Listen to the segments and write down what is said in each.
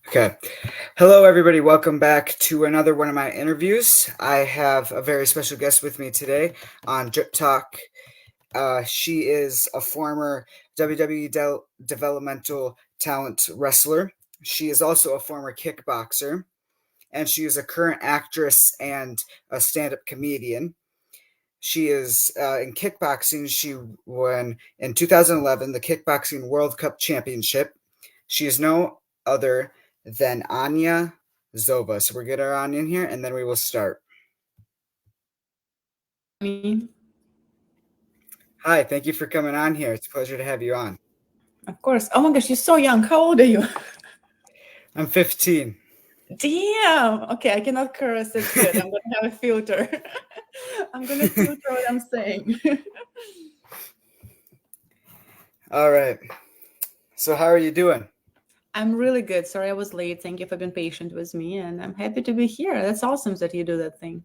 Okay. Hello, everybody. Welcome back to another one of my interviews. I have a very special guest with me today on Drip Talk. She is a former WWE developmental talent wrestler. She is also a former kickboxer, and she is a current actress and a stand up comedian. She is in kickboxing. She won in 2011 the Kickboxing World Cup Championship. She is no other than Anya Zova. So we'll get her on in here and then we will start. Me, Hi, thank you for coming on here. It's a pleasure to have you on. of course. Oh my gosh, you're so young. How old are you? I'm 15. Damn. Okay, I cannot curse. It's good. I'm gonna have a filter. I'm gonna filter what I'm saying. All right. So, how are you doing? I'm really good. Sorry I was late. Thank you for being patient with me, and I'm happy to be here. That's awesome that you do that thing.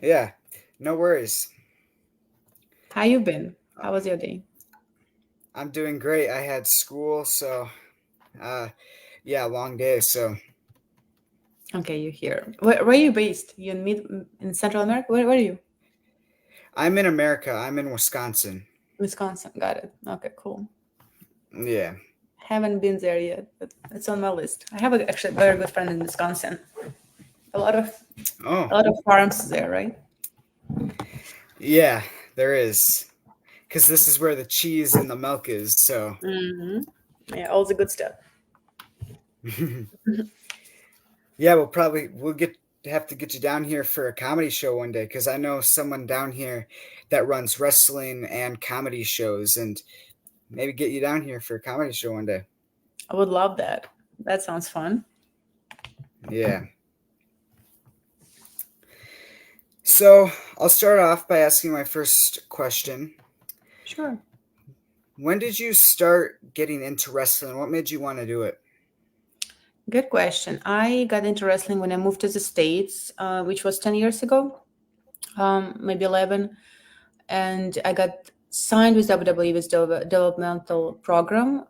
Yeah, no worries. How you been? How was your day? I'm doing great. I had school, so uh, yeah, long day. So, Okay, you're here. Where are you based? You in Central America? Where are you? I'm in America. I'm in Wisconsin. Wisconsin. Got it. Okay, cool. Yeah. Haven't been there yet, but it's on my list. I have actually a very good friend in Wisconsin. A lot of Oh, a lot of farms there, right? yeah, there is. Because this is where the cheese and the milk is. So, Hmm. Yeah, all the good stuff. yeah, we'll get have to get you down here for a comedy show one day because I know someone down here that runs wrestling and comedy shows, and maybe get you down here for a comedy show one day. I would love that. That sounds fun. Yeah. So I'll start off by asking my first question. Sure. When did you start getting into wrestling? What made you want to do it? Good question. I got into wrestling when I moved to the States, which was 10 years ago, maybe 11. And I got signed with WWE with the developmental program.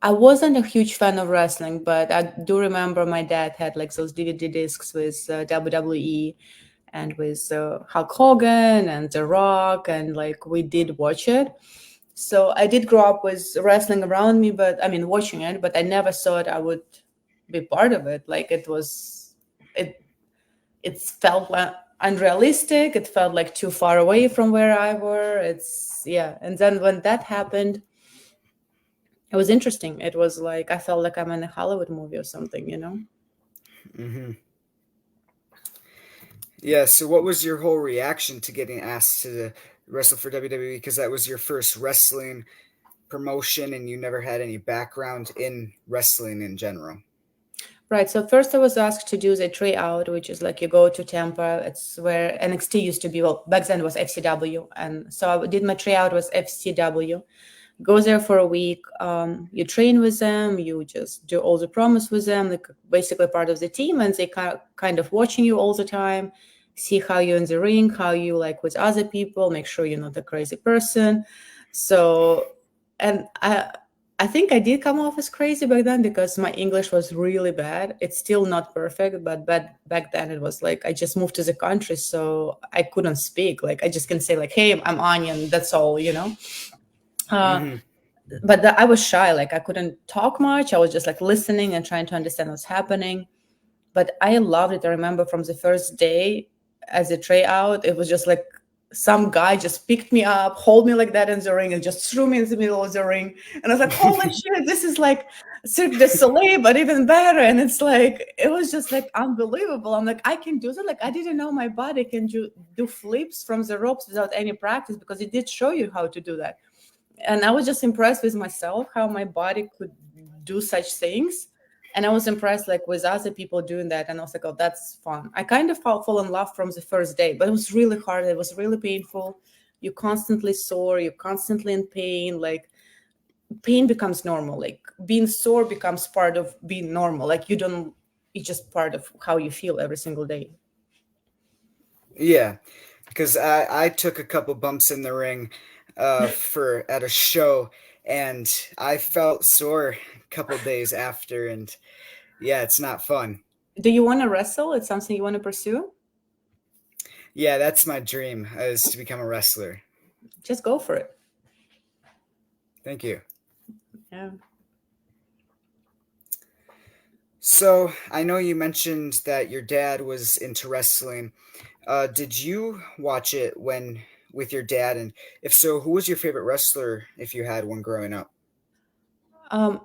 I wasn't a huge fan of wrestling, but I do remember my dad had like those DVD discs with WWE and with Hulk Hogan and The Rock, and like we did watch it. So I did grow up with wrestling around me, but I mean watching it, but I never thought I would be part of it. Like it it felt like unrealistic. It felt like too far away from where I were. It's yeah. And then when that happened, it was interesting. It was like I felt like I'm in a Hollywood movie or something, you know? Hmm. Yeah. So what was your whole reaction to getting asked to wrestle for WWE? Because that was your first wrestling promotion, and you never had any background in wrestling in general. Right. So first I was asked to do the tryout, which is like you go to Tampa. It's where NXT used to be. Well, back then it was FCW. And so I did my tryout was FCW. Go there for a week. You train with them. You just do all the promos with them. Like basically part of the team, and they kind of watching you all the time, see how you're in the ring, how you like with other people, make sure you're not a crazy person. So, and I think I did come off as crazy back then because my English was really bad. It's still not perfect, but back then it was like I just moved to the country, so I couldn't speak. Like I just can say like, "Hey, I'm Anya," and that's all, you know. Uh, Hmm. but I was shy. Like I couldn't talk much. I was just like listening and trying to understand what's happening. But I loved it. I remember from the first day as a tryout, it was just like some guy just picked me up, hold me like that in the ring, and just threw me in the middle of the ring. And I was like, "Holy shit! This is like Cirque du Soleil, but even better." And it's like it was just like unbelievable. I'm like, I can do that. Like I didn't know my body can do flips from the ropes without any practice because it did show you how to do that. And I was just impressed with myself how my body could do such things. And I was impressed like with other people doing that, and I was like, oh, that's fun. I kind of fall in love from the first day, but it was really hard. It was really painful. You constantly sore, you're constantly in pain. Like pain becomes normal. Like being sore becomes part of being normal. Like you don't, it's just part of how you feel every single day. Yeah, because I took a couple bumps in the ring for at a show, and I felt sore a couple days after, and yeah, it's not fun. Do you want to wrestle? It's something you want to pursue? Yeah, that's my dream is to become a wrestler. Just go for it. Thank you. Yeah. So I know you mentioned that your dad was into wrestling. Did you watch it when with your dad? And if so, who was your favorite wrestler if you had one growing up? Um,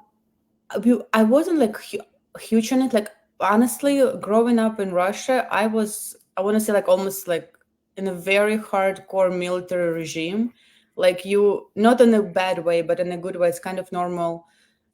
I wasn't like huge on it. Like honestly, growing up in Russia, I want to say like almost like in a very hardcore military regime. Like you, not in a bad way, but in a good way. It's kind of normal.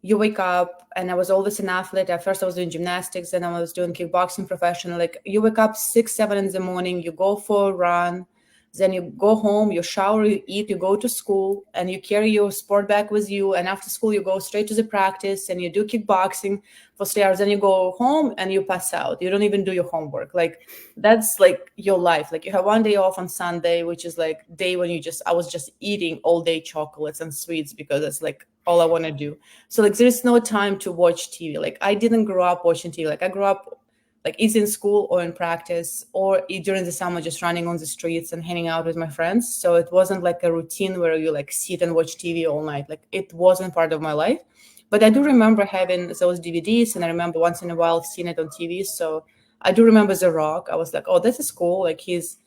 You wake up, and I was always an athlete. At first, I was doing gymnastics, then I was doing kickboxing professional. Like you wake up 6, 7 in the morning, you go for a run, then you go home, you shower, you eat, you go to school, and you carry your sport bag with you. And after school, you go straight to the practice and you do kickboxing for 3 hours. Then you go home and you pass out. You don't even do your homework. Like that's like your life. Like you have one day off on Sunday, which is like day when I was just eating all day chocolates and sweets because that's like all I want to do. So like there's no time to watch TV. Like I didn't grow up watching TV. Like I grew up like either in school or in practice or during the summer just running on the streets and hanging out with my friends. So it wasn't like a routine where you like sit and watch TV all night. Like it wasn't part of my life. But I do remember having those DVDs, and I remember once in a while seeing it on TV. So I do remember The Rock. I was like, oh, this is cool. Like he's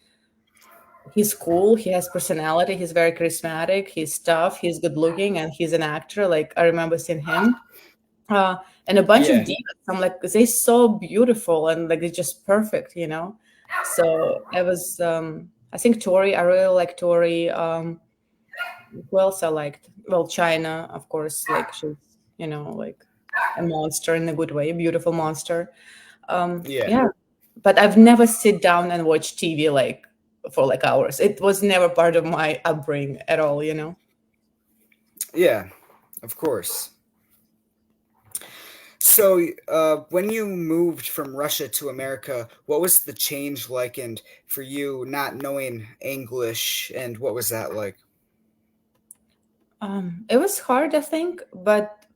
cool. He has personality. He's very charismatic. He's tough. He's good looking, and he's an actor. Like I remember seeing him. Uh, and a bunch of Yeah, divas. I'm like, they're so beautiful and like it's just perfect, you know. So I was, I think Tori. I really like Tori. Who else I liked? Well, China, of course. Like she's, like a monster in a good way, a beautiful monster. yeah, Yeah, but I've never sit down and watch TV like for like hours. It was never part of my upbringing at all, you know. yeah, of course. So, when you moved from Russia to America, what was the change like? And for you, not knowing English, and what was that like? It was hard, I think, but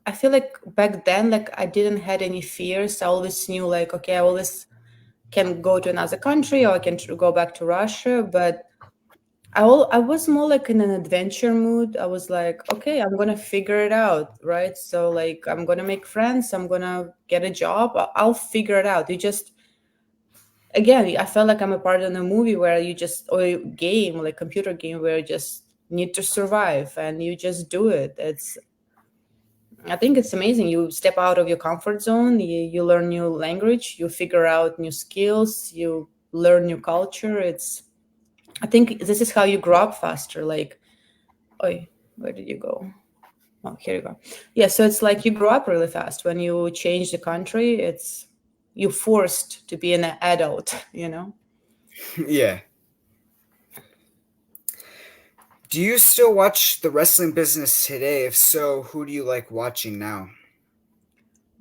I feel like back then, like I didn't had any fears. I always knew, like, okay, I always can go to another country or I can go back to Russia. But I was more like in an adventure mood. I was like, okay, I'm gonna figure it out, right? So like, I'm gonna make friends. I'm gonna get a job. I'll figure it out. You just again, I felt like I'm a part of a movie where you just or a game, like computer game, where you just need to survive and you just do it. I think it's amazing. You step out of your comfort zone, you learn new language, you figure out new skills, you learn new culture. I think this is how you grow up faster. Like, oh, where did you go? Oh, here you go. Yeah, so it's like you grow up really fast. When you change the country, you're forced to be an adult, you know? Yeah. Do you still watch the wrestling business today? If so, who do you like watching now?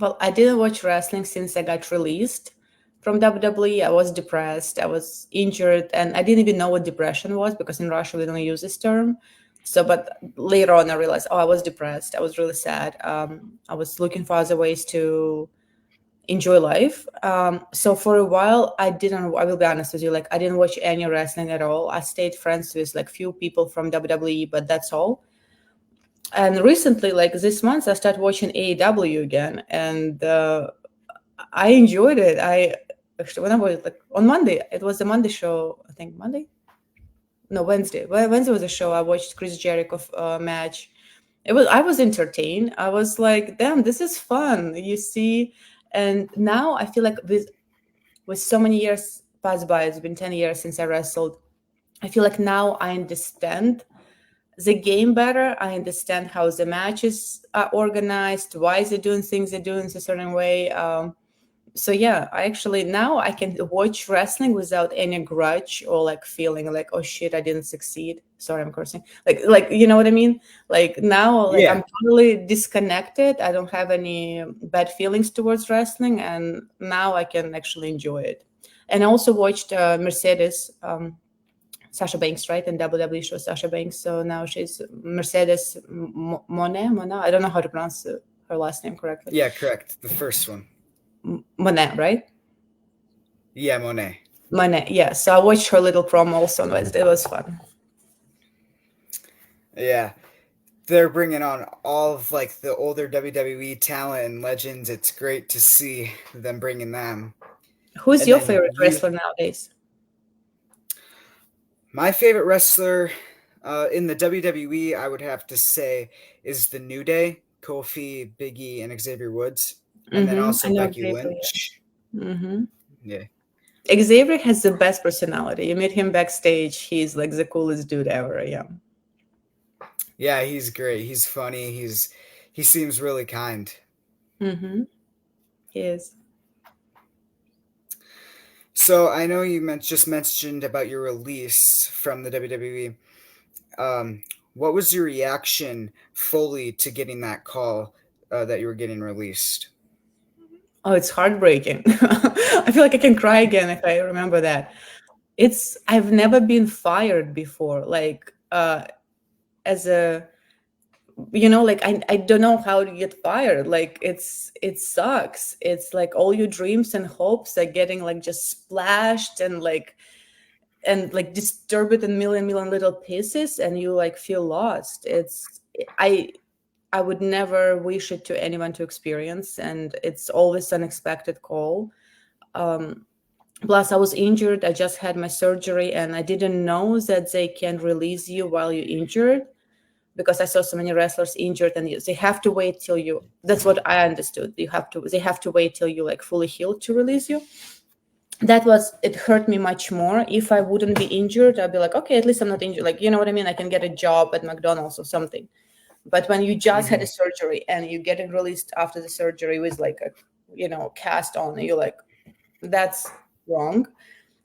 Well, I didn't watch wrestling since I got released from WWE. I was depressed. I was injured, and I didn't even know what depression was because in Russia we don't use this term. So, but later on, I realized, oh, I was depressed. I was really sad. I was looking for other ways to enjoy life. So for a while, I didn't. I will be honest with you, like I didn't watch any wrestling at all. I stayed friends with like few people from WWE, but that's all. And recently, like this month, I started watching AEW again, and I enjoyed it. I actually when I was like on Monday, it was the Monday show. I think Monday, no Wednesday. Well, Wednesday was a show. I watched Chris Jericho match. I was entertained. I was like, damn, this is fun. You see, and now I feel like with so many years passed by, it's been 10 years since I wrestled. I feel like now I understand the game better. I understand how the matches are organized, why they're doing things they're doing a certain way. So yeah, I actually now I can watch wrestling without any grudge or like feeling like, oh shit, I didn't succeed. Sorry, I'm cursing. Like you know what I mean? Like now, like Yeah, I'm totally disconnected. I don't have any bad feelings towards wrestling, and now I can actually enjoy it. And I also watched Mercedes Sasha Banks, right? In WWE, she was Sasha Banks. So now she's Mercedes Monet. I don't know how to pronounce her last name correctly. Yeah, correct. The first one. Monet, right? Yeah, Monet. Monet. Yeah. So I watched her little promo also on Wednesday. It was fun. Yeah. They're bringing on all of like the older WWE talent and legends. It's great to see them bringing them. Who's And your then favorite wrestler nowadays? my favorite wrestler in the WWE, I would have to say, is the New Day, Kofi, Biggie, and Xavier Woods, and then I also know Becky Xavier. Lynch. Yeah. Xavier has the best personality. You meet him backstage, he's like the coolest dude ever. Yeah. Yeah, he's great. He's funny. He seems really kind. He is. So I know you just mentioned about your release from the WWE. What was your reaction fully to getting that call that you were getting released? Oh, it's heartbreaking. I feel like I can cry again if I remember that. I've never been fired before. Like as a like I don't know how to get fired. Like it sucks. It's like all your dreams and hopes are getting like just splashed and like disturbed in million little pieces, and you like feel lost. I would never wish it to anyone to experience, and it's always unexpected call. Plus I was injured. I just had my surgery, and I didn't know that they can release you while you're injured, because I saw so many wrestlers injured, and they have to wait till you. That's what I understood. They have to wait till you like fully healed to release you. It hurt me much more. If I wouldn't be injured, I'd be like, okay, at least I'm not injured. Like, you know what I mean? I can get a job at McDonald's or something. But when you just had a surgery and you getting released after the surgery with like a cast on, you're like, that's wrong.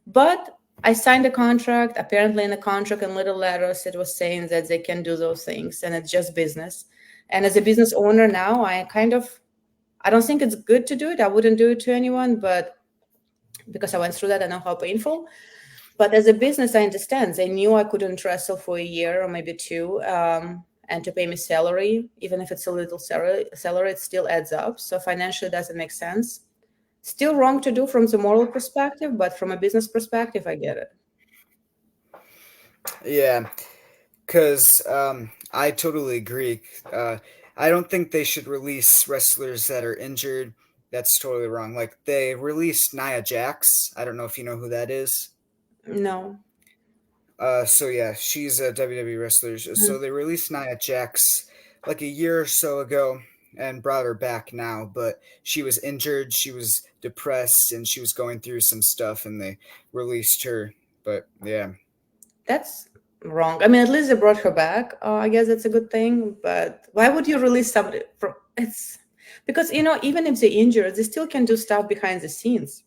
But I signed a contract. Apparently in the contract and little letters, it was saying that they can do those things, and it's just business. And as a business owner now, I don't think it's good to do it. I wouldn't do it to anyone, but because I went through that, I know how painful. But as a business, I understand. They knew I couldn't wrestle for a year or maybe two, and to pay me salary, even if it's a little salary, it still adds up. So financially, it doesn't make sense. Still wrong to do from the moral perspective, but from a business perspective, I get it. Yeah, because I totally agree. I don't think they should release wrestlers that are injured. That's totally wrong. Like they released Nia Jax. I don't know if you know who that is. No. So yeah, she's a WWE wrestler. So they released Nia Jax like a year or so ago and brought her back now, but she was injured, she was depressed, and she was going through some stuff, and they released her. But yeah, That's wrong. I mean, at least they brought her back. I guess that's a good thing. But why would you release somebody from? It's because even if they're injured, they still can do stuff behind the scenes.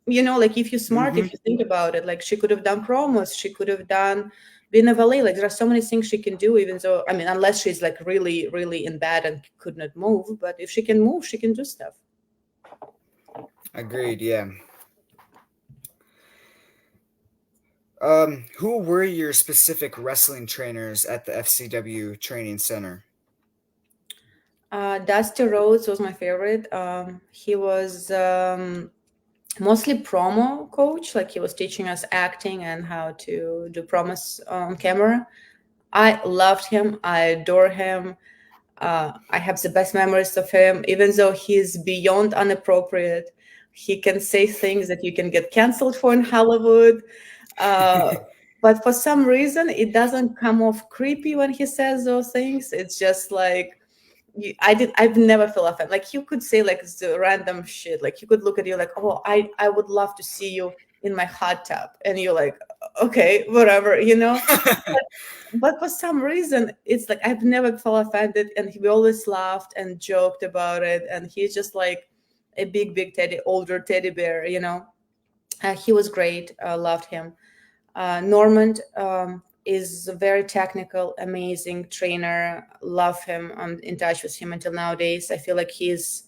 Like if you're smart, if you think about it, like she could have done promos, she could have been a valet. Like there are so many things she can do, even though, I mean, unless she's like really, really in bed and could not move. But if she can move, she can do stuff. agreed. Yeah. Who were your specific wrestling trainers at the FCW training center? Dusty Rhodes was my favorite. He was mostly promo coach. Like he was teaching us acting and how to do promos on camera. I loved him. I adore him. I have the best memories of him, even though he's beyond inappropriate. He can say things that you can get canceled for in Hollywood. But for some reason, it doesn't come off creepy when he says those things. It's just like, I've never felt offended. Like you could say like the random shit. Like you could look at you like, oh, I would love to see you in my hot tub, and you're like, okay, whatever. But for some reason, it's like I've never felt offended, and we always laughed and joked about it. And he's just like a big older teddy bear. He was great. Loved him. Normand is a very technical, amazing trainer. Love him. I'm in touch with him until nowadays. I feel like he's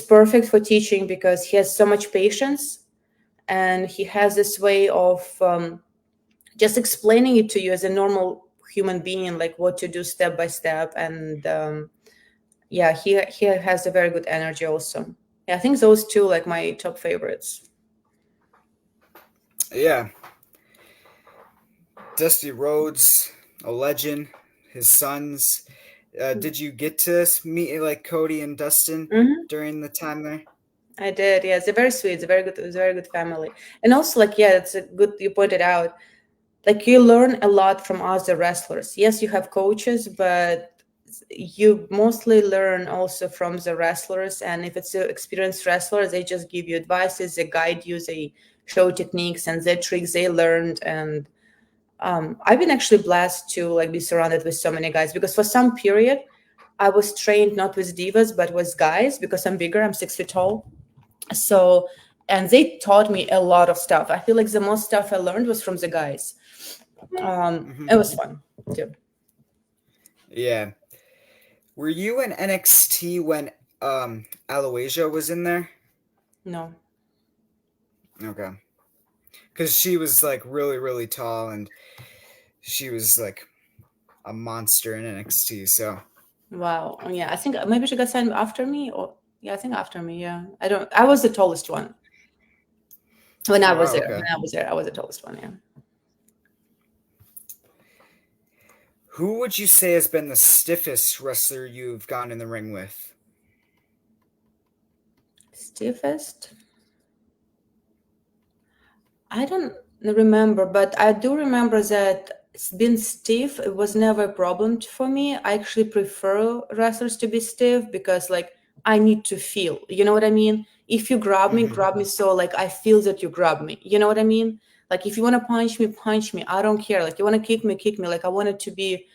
perfect for teaching because he has so much patience, and he has this way of just explaining it to you as a normal human being, like what to do step by step. And yeah, he has a very good energy also. Yeah, I think those two like my top favorites. Yeah, Dusty Rhodes, a legend. His sons. Did you get to meet like Cody and Dustin Hmm. during the time there? I did. Yeah, it's a very sweet. It's a very good. It's a very good family. And also, like, yeah, it's a good. You pointed out, like, you learn a lot from other wrestlers. Yes, you have coaches, but you mostly learn also from the wrestlers. And if it's an experienced wrestler, they just give you advices, they guide you, they show techniques and their tricks they learned. And I've been actually blessed to like be surrounded with so many guys, because for some period I was trained not with divas but with guys, because I'm bigger. I'm 6 feet tall. So, and they taught me a lot of stuff. I feel like the most stuff I learned was from the guys. Hmm. It was fun too. Yeah. Were you in NXT when Aloysia was in there? No. Okay. Because she was like really, really tall and she was like a monster in NXT. So, Wow. Oh, yeah, I think maybe she got signed after me, or yeah, I think after me. Yeah, I don't. I was the tallest one when I oh was wow, there. okay. When I was there, I was the tallest one. Yeah. Who would you say has been the stiffest wrestler you've gone in the ring with? Stiffest. I don't remember, but I do remember that it's been stiff. It was never a problem for me. I actually prefer wrestlers to be stiff because, like, I need to feel. You know what I mean? If you Hmm. grab me so like I feel that you grab me. You know what I mean? Like if you want to punch me, punch me. I don't care. Like you want to kick me, kick me. Like I want it to be.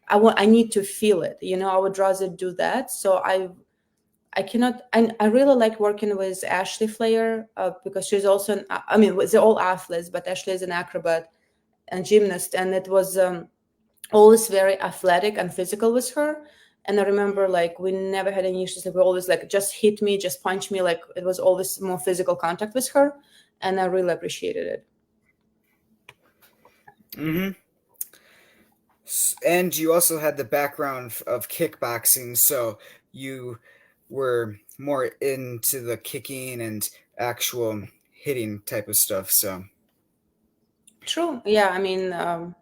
I need to feel it. You know, I would rather do that. So I cannot. I really like working with Ashley Flair because she's also. I mean, they're all athletes, but Ashley is an acrobat and gymnast, and it was always very athletic and physical with her. And I remember like we never had any issues. Like, we always like just hit me, just punch me. Like it was always more physical contact with her, and I really appreciated it. Hmm. And you also had the background of kickboxing, so you were more into the kicking and actual hitting type of stuff. So, True. Yeah. I mean,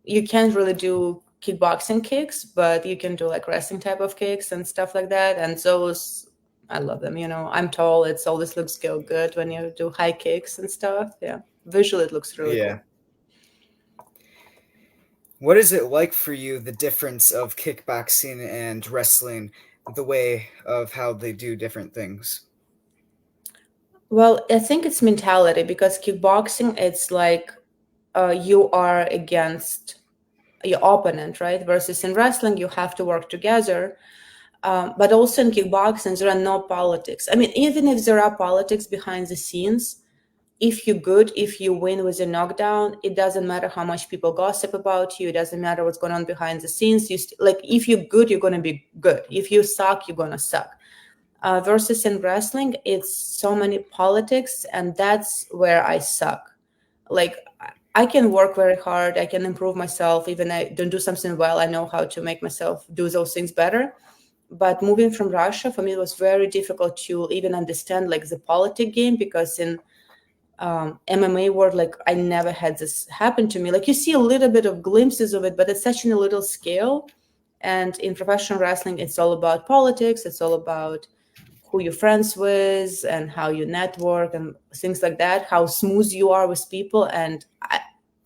you can't really do kickboxing kicks, but you can do like wrestling type of kicks and stuff like that. And those, I love them. You know, I'm tall. It's always looks good when you do high kicks and stuff. Yeah, visually it looks really yeah. cool. What is it like for you, the difference of kickboxing and wrestling, the way of how they do different things? Well, I think it's mentality, because kickboxing, it's like you are against your opponent, right? Versus in wrestling, you have to work together. But also in kickboxing, there are no politics. I mean, even if there are politics behind the scenes, if you're good, if you win with a knockdown, it doesn't matter how much people gossip about you. It doesn't matter what's going on behind the scenes. Like if you're good, you're going to be good. If you suck, you're going to suck. Versus in wrestling, it's so many politics, and that's where I suck. Like I can work very hard, I can improve myself. Even I don't do something well, I know how to make myself do those things better. But moving from Russia, for me, it was very difficult to even understand like the politic game, because in MMA world, like I never had this happen to me. Like you see a little bit of glimpses of it, but it's such in a little scale. And in professional wrestling, it's all about politics. It's all about who you're friends with and how you network and things like that, how smooth you are with people. And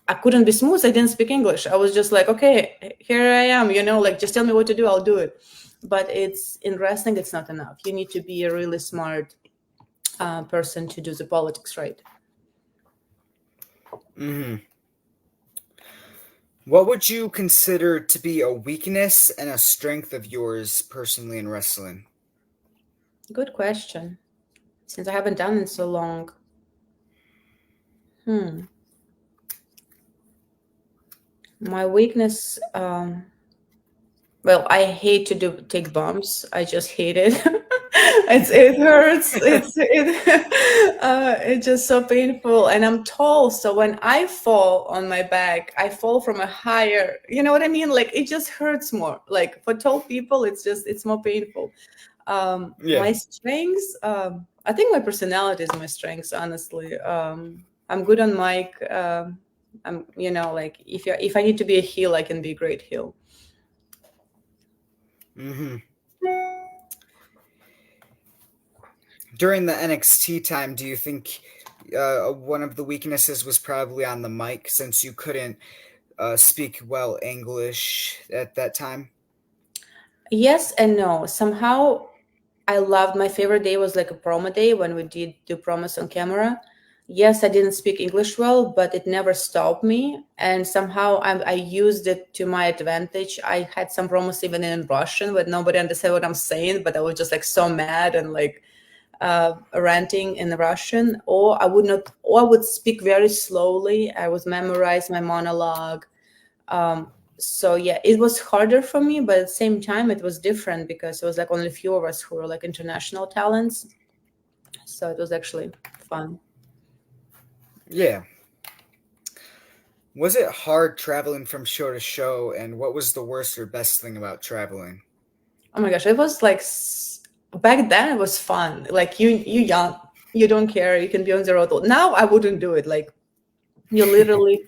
I couldn't be smooth. I didn't speak English. I was just like, okay, here I am, you know, like just tell me what to do, I'll do it. But it's in wrestling, it's not enough. You need to be a really smart person to do the politics right. Hmm. What would you consider to be a weakness and a strength of yours personally in wrestling? Good question. Since I haven't done it so long. Hmm. My weakness, well, I hate to do take bumps. I just hate it. It hurts. It's just so painful. And I'm tall, so when I fall on my back, I fall from a higher. You know what I mean? Like it just hurts more. Like for tall people, it's more painful. Yeah. My strengths. I think my personality is my strengths. Honestly, I'm good on mic. I'm like if I need to be a heel, I can be a great heel. Hmm. During the NXT time, do you think one of the weaknesses was probably on the mic since you couldn't speak well English at that time? Yes and no. Somehow I loved my favorite day was like a promo day when we did do promos on camera. Yes, I didn't speak English well, but it never stopped me. And somehow I used it to my advantage. I had some promos even in Russian, but nobody understood what I'm saying. But I was just like so mad and like ranting in Russian, or I would speak very slowly. I would memorize my monologue. So yeah, it was harder for me, but at the same time it was different because it was like only a few of us who were like international talents, so it was actually fun. Yeah. Was it hard traveling from show to show, and what was the worst or best thing about traveling? Oh my gosh, it was like back then it was fun. Like you young, you don't care, you can be on the road. Now I wouldn't do it. Like you literally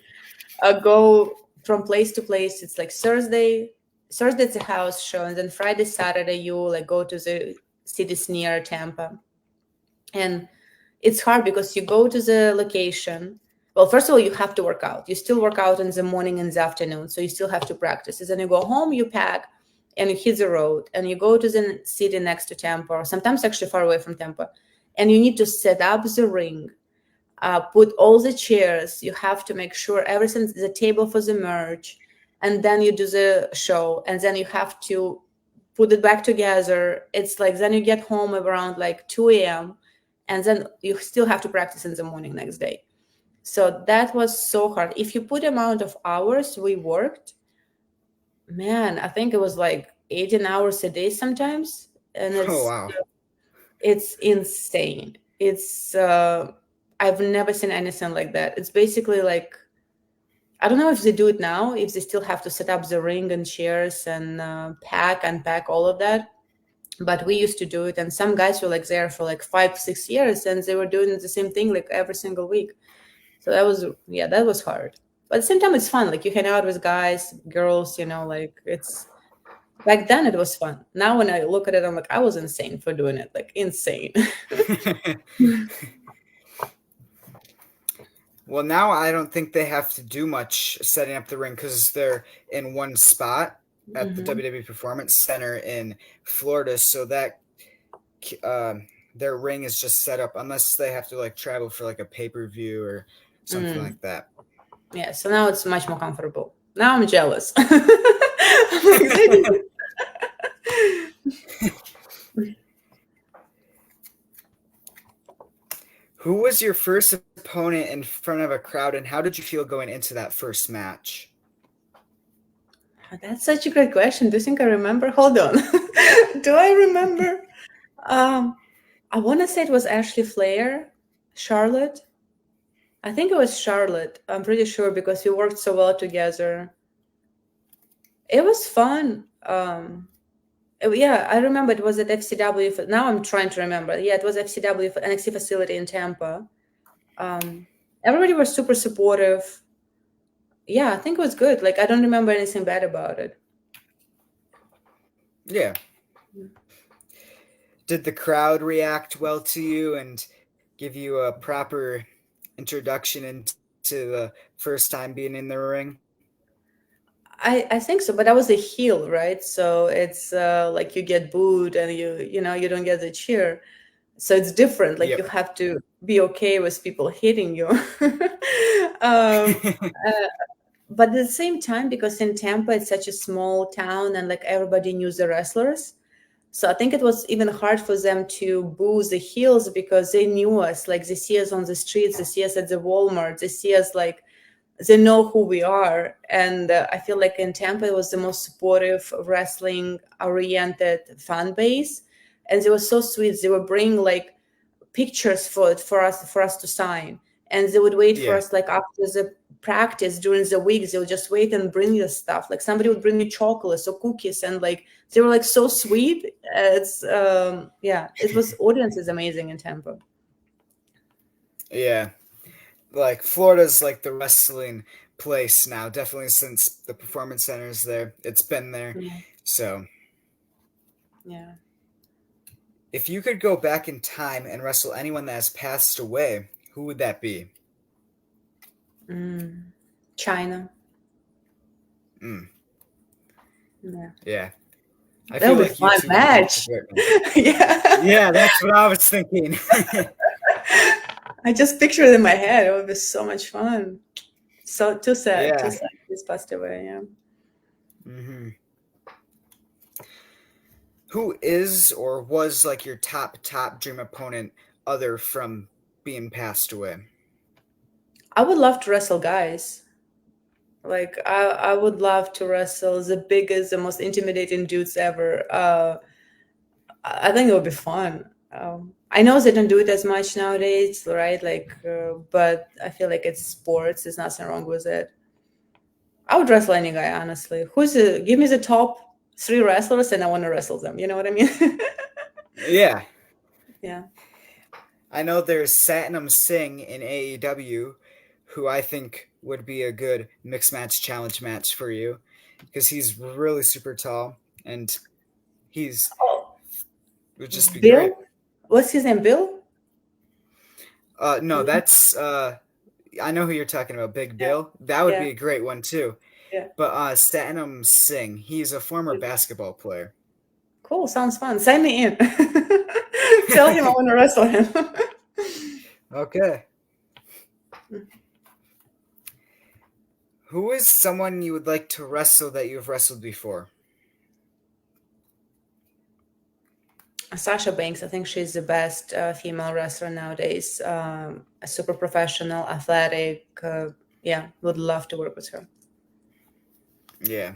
go from place to place. It's like Thursday it's a house show, and then Friday, Saturday you like go to the cities near Tampa. And it's hard because you go to the location. Well, first of all, you have to work out. You still work out in the morning and the afternoon, so you still have to practice. And then you go home, you pack, and you hit the road, and you go to the city next to Tampa, or sometimes actually far away from Tampa, and you need to set up the ring, put all the chairs. You have to make sure everything's the table for the merch, and then you do the show, and then you have to put it back together. It's like then you get home around like 2 a.m. and then you still have to practice in the morning next day. So that was so hard. If you put amount of hours we worked, man, I think it was like 18 hours a day sometimes, and Oh, it's wow. it's insane. It's I've never seen anything like that. It's basically like I don't know if they do it now, if they still have to set up the ring and chairs and unpack all of that. But we used to do it, and some guys were like there for like 5 6 years, and they were doing the same thing like every single week. So that was hard. But at the same time, it's fun. Like you hang out with guys, girls, like it's back then it was fun. Now when I look at it, I'm like, I was insane for doing it, like insane. Well, now I don't think they have to do much setting up the ring because they're in one spot at the Hmm. WWE Performance Center in Florida. So that uh, their ring is just set up unless they have to like travel for like a pay-per-view or something Mm. like that. Yeah, so now it's much more comfortable. Now I'm jealous. I'm like, they did Who was your first opponent in front of a crowd, and how did you feel going into that first match? That's such a great question. Do you think I remember? Hold on. Do I remember? Um, I want to say it was Ashley Flair, Charlotte. I think it was Charlotte. I'm pretty sure because we worked so well together. It was fun. Yeah, I remember it was at FCW. Now I'm trying to remember. Yeah, it was FCW for NXT facility in Tampa. Um, Everybody was super supportive. Yeah, I think it was good. Like I don't remember anything bad about it. Yeah. Did the crowd react well to you and give you a proper introduction into the first time being in the ring? I think so, but I was a heel, right? So it's like you get booed and you don't get the cheer. So it's different. Like you Yep. have to be okay with people hitting you. um, uh, but at the same time, because in Tampa it's such a small town and like everybody knew the wrestlers, so I think it was even hard for them to boo the heels because they knew us. Like they see us on the streets, they see us at the Walmart, they see us like they know who we are. And I feel like in Tampa it was the most supportive wrestling oriented fan base. and they were so sweet. They would bring like pictures for us to sign, and they would wait for Yeah. us like after the practice during the week. They would just wait and bring you stuff. Like somebody would bring you chocolates or cookies, and like they were like so sweet. It's yeah, it was audience is amazing in Tampa. Yeah. Like Florida's like the wrestling place now, definitely since the performance center's there. It's been there. Yeah, So, yeah. if you could go back in time and wrestle anyone that has passed away, who would that be? China. Mm, Yeah, yeah. I that feel would be like you fun two would make a match. great match. Yeah. Yeah, that's what I was thinking. I just pictured it in my head. It would be so much fun. So too sad. Too Yeah. sad. He's passed away. Yeah. hmm Who is or was like your top dream opponent other from being passed away? I would love to wrestle guys. Like I would love to wrestle the biggest, the most intimidating dudes ever. I think it would be fun. I know they don't do it as much nowadays, right? Like, but I feel like it's sports. There's nothing wrong with it. I would wrestle any guy, honestly. Give me the top three wrestlers, and I want to wrestle them. You know what I mean? Yeah. Yeah. I know there's Satnam Singh in AEW, who I think would be a good mixed match challenge match for you because he's really super tall and he's Oh, would just be great. Bill? What's his name? Bill? No, that's I know who you're talking about, Big Yeah. Bill. That would Yeah. be a great one too. Yeah. But Satnam Singh, he's a former basketball player. Cool. Sounds fun. Sign me in. Tell him I want to wrestle him. Okay. Who is someone you would like to wrestle that you've wrestled before? Sasha Banks, I think she's the best female wrestler nowadays. A super professional, athletic. Yeah, would love to work with her. Yeah.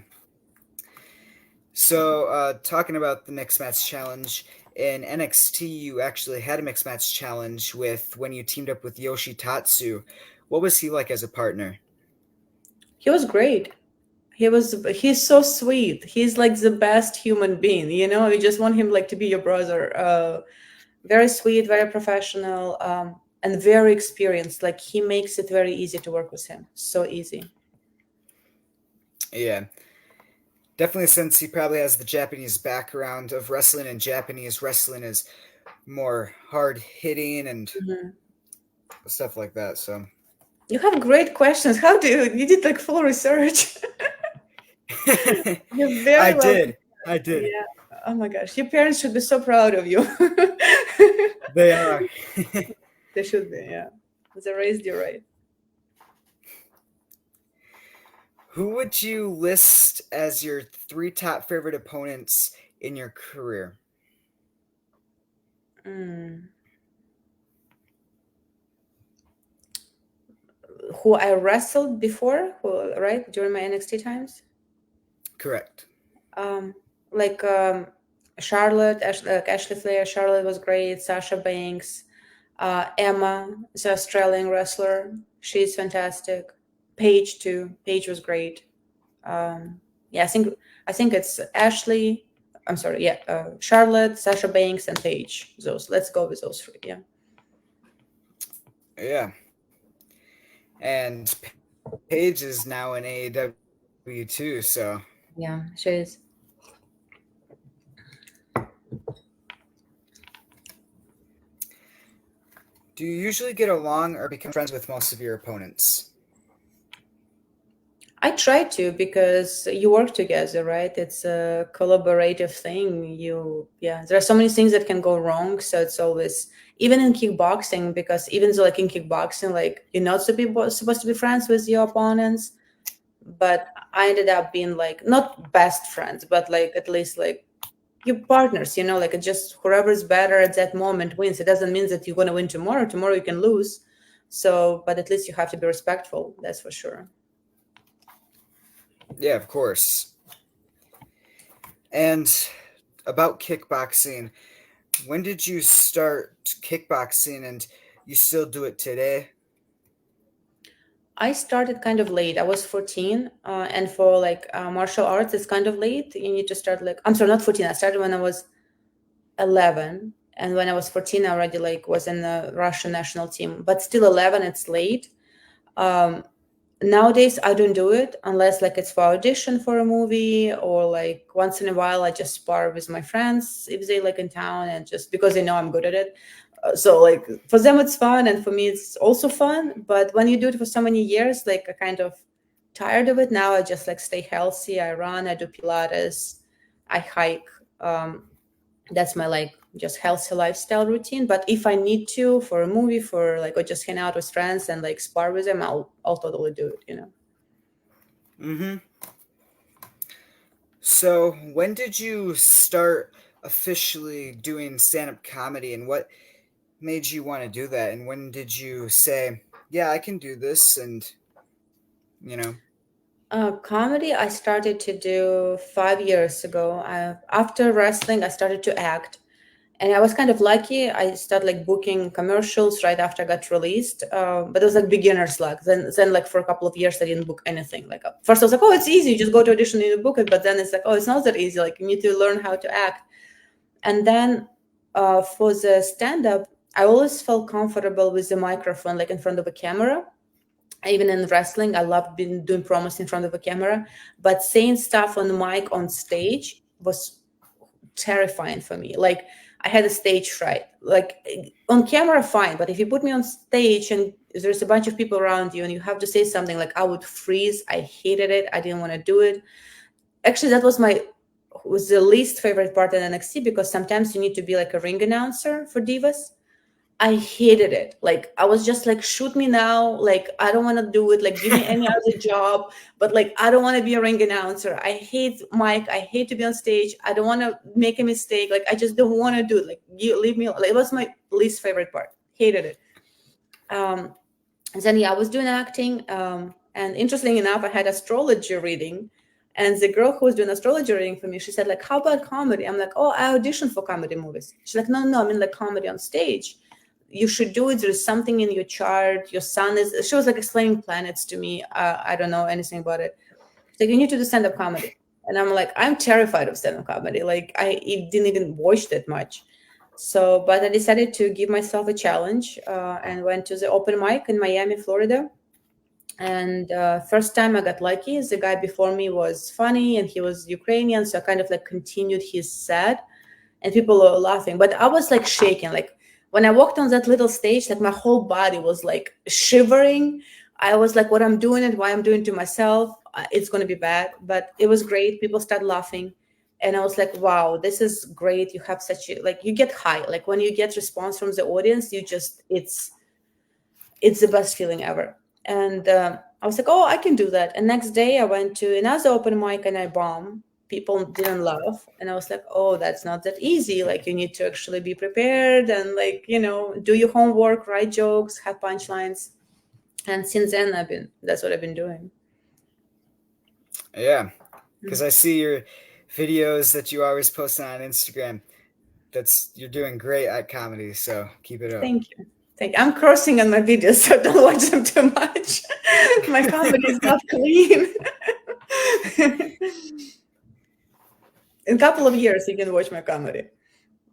So, talking about the mixed match challenge, in NXT, you actually had a mixed match challenge with when you teamed up with Yoshitatsu. What was he like as a partner? He was great. He's so sweet. He's like the best human being, you know? You just want him like to be your brother. Very sweet, very professional, and very experienced. Like he makes it very easy to work with him. So easy. Yeah. Definitely, since he probably has the Japanese background of wrestling, and Japanese wrestling is more hard hitting and stuff like that. So, You have great questions. How do you did like full research? You're very I well. did. I did. Yeah. Oh my gosh. Your parents should be so proud of you. They are. They should be, yeah. They raised you right. Who would you list as your three top favorite opponents in your career? Who I wrestled before, right, during my NXT times? Correct. Like Charlotte, Ashley Flair. Charlotte was great. Sasha Banks. Emma, the Australian wrestler. She's fantastic. Paige too. Paige was great. Yeah, I think it's Ashley. I'm sorry. Yeah, Charlotte, Sasha Banks, and Paige. Those. Let's go with those three. Yeah. Yeah. And Paige is now in AEW too, so Yeah, she is. do you usually get along or become friends with most of your opponents? I try to because you work together, right? It's a collaborative thing. Yeah, there are so many things that can go wrong. So it's always, even in kickboxing, because even though like in kickboxing, like you're not supposed to be friends with your opponents, but I ended up being like not best friends, but like at least like your partners, you know, like it just whoever's better at that moment wins. It doesn't mean that you're going to win tomorrow. Tomorrow you can lose. So, but at least you have to be respectful. That's for sure. Yeah, of course. And about kickboxing, When did you start kickboxing and you still do it today? I started kind of late. I was 14, and for like martial arts, it's kind of late. You need to start like I'm sorry, not 14. I started when I was 11, and when I was 14, I already like was in the Russian national team. But still, 11, it's late. Um, Nowadays, I don't do it unless like it's for audition for a movie, or like once in a while I just spar with my friends if they like in town, and just because they know I'm good at it. So like for them it's fun, and for me it's also fun. But when you do it for so many years, like I kind of tired of it now. I just like stay healthy. I run, I do Pilates, I hike. That's my like just healthy lifestyle routine. But if I need to for a movie, for like, or just hang out with friends and like spar with them, I'll totally do it, you know. Mm-hmm. So, when did you start officially doing stand-up comedy, and what made you want to do that? And when did you say, "Yeah, I can do this"? And you know, Comedy I started to do 5 years ago. After wrestling, I started to act, and I was kind of lucky. I started like booking commercials right after I got released, but it was like beginner's luck. Then like for a couple of years, I didn't book anything. Like first, I was like, "Oh, it's easy. You just go to audition and you book it." But then it's like, "Oh, it's not that easy. Like you need to learn how to act." And then for the stand up, I always felt comfortable with the microphone, like in front of a camera. Even in wrestling, I loved being doing promos in front of a camera. But saying stuff on the mic on stage was terrifying for me. Like I had a stage fright. Like on camera, fine, but if you put me on stage and there's a bunch of people around you and you have to say something, like I would freeze. I hated it. I didn't want to do it. Actually, that was the least favorite part in NXT, because sometimes you need to be like a ring announcer for divas. I hated it. Like I was just like, shoot me now. Like I don't want to do it. Like give me any other job, but like I don't want to be a ring announcer. I hate Mike. I hate to be on stage. I don't want to make a mistake. Like I just don't want to do it. Like you leave me. Like, it was my least favorite part. Hated it. Um, and then yeah, I was doing acting. And interestingly enough, I had astrology reading. And the girl who was doing astrology reading for me, she said, like, how about comedy? I'm like, oh, I auditioned for comedy movies. She's like, no, I mean like comedy on stage. You should do it. There's something in your chart. Your sun is, she was like explaining planets to me. I don't know anything about it. She's like, you need to do stand-up comedy. And I'm like, I'm terrified of stand-up comedy. Like I didn't even watch that much. So, but I decided to give myself a challenge, and went to the open mic in Miami, Florida. And first time I got lucky. The guy before me was funny and he was Ukrainian, so I kind of like continued his set, and people were laughing. But I was like shaking. Like when I walked on that little stage, like my whole body was like shivering. I was like, what I'm doing and why I'm doing to myself, it's going to be bad. But it was great. People started laughing. And I was like, wow, this is great. You have such a, like, you get high. Like when you get response from the audience, you just, it's the best feeling ever. And I was like, oh, I can do that. And next day I went to another open mic and I bombed. People didn't laugh. And I was like, oh, that's not that easy. Like you need to actually be prepared and like, do your homework, write jokes, have punchlines. And since then that's what I've been doing. yeah, because Mm. I see your videos that you always post on Instagram. You're doing great at comedy, so keep it up. Thank you. I'm cursing on my videos, so don't watch them too much. My comedy is not clean. In a couple of years, you can watch my comedy.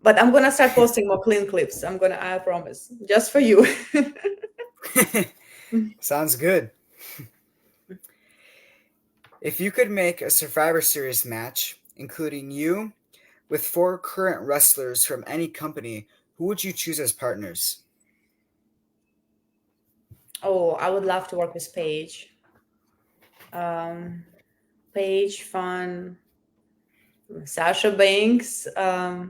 But I'm gonna start posting more clean clips. I promise, just for you. Sounds good. If you could make a Survivor Series match, including you, with four current wrestlers from any company, who would you choose as partners? Oh, I would love to work with Paige. Um, Paige, fun. Sasha Banks. Yeah,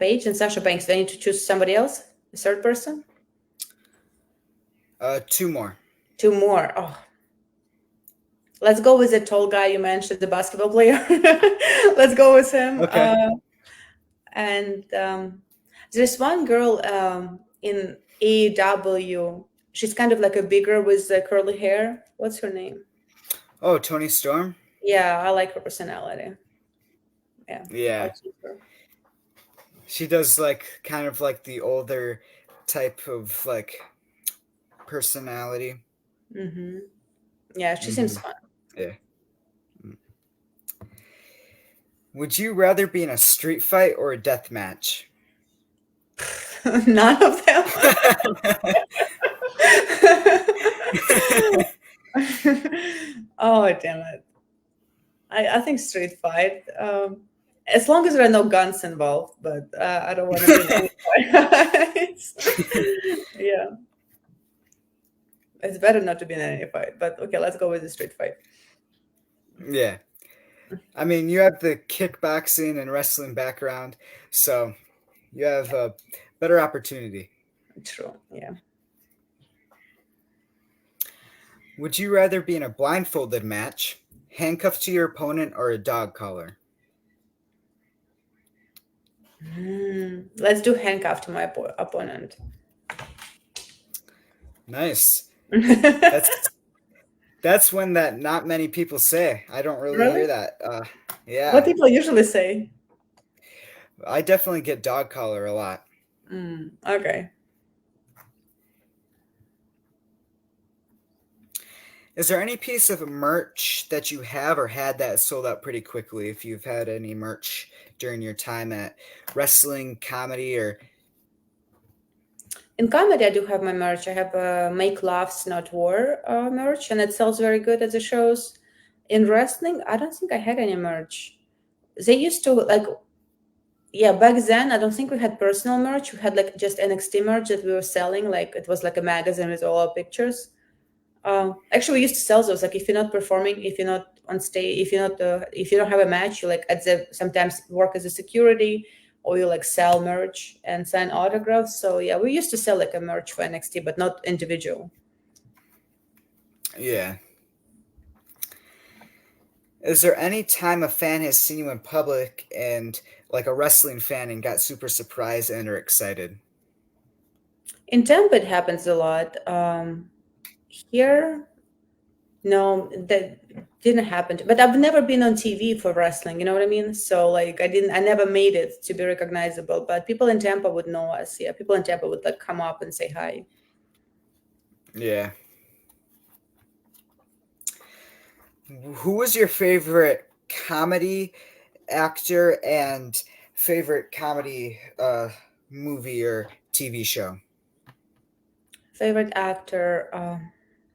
Paige and Sasha Banks. Do I need to choose somebody else? A third person? Two more. Two more. Oh, let's go with the tall guy you mentioned, the basketball player. Let's go with him. Okay. And there's one girl in AEW. She's kind of like a bigger with curly hair. What's her name? Oh, Tony Storm? Yeah, I like her personality. Yeah, I'll Yeah. choose her. She does like kind of like the older type of like personality. Hmm. Yeah, she seems Mm-hmm. fun. Yeah. Would you rather be in a street fight or a death match? None of them. Oh, damn it. I think street fight. As long as there are no guns involved, but I don't want to be in any fights. Yeah, it's better not to be in any fight. But okay, let's go with the street fight. Yeah. I mean, you have the kickboxing and wrestling background, so you have a better opportunity. True. Yeah. Would you rather be in a blindfolded match, handcuffed to your opponent, or a dog collar? Let's do handcuff to my opponent. Nice. That's that's one that not many people say. I don't really Really? hear that. What Yeah, people usually say? I definitely get dog collar a lot. Okay. Is there any piece of merch that you have or had that sold out pretty quickly? If you've had any merch during your time at wrestling, comedy, or In comedy, I do have my merch. I have a Make Laughs Not War merch, and it sells very good at the shows. In wrestling, I don't think I had any merch. They used to like, yeah, back then, I don't think we had personal merch. We had like just NXT merch that we were selling. Like it was like a magazine with all our pictures. Actually, we used to sell those. Like if you're not performing, if you're not on stage, if you don't have a match, you like at the sometimes work as a security, or you like sell merch and sign autographs. So yeah, we used to sell like a merch for NXT, but not individual. yeah. Is there any time a fan has seen you in public and like a wrestling fan and got super surprised and or excited? In Tampa, it happens a lot. Here, no, that didn't happen. But I've never been on TV for wrestling. You know what I mean? So like, I never made it to be recognizable. But people in Tampa would know us. Yeah, people in Tampa would like come up and say hi. Yeah. Who was your favorite comedy actor and favorite comedy movie or TV show? Favorite actor?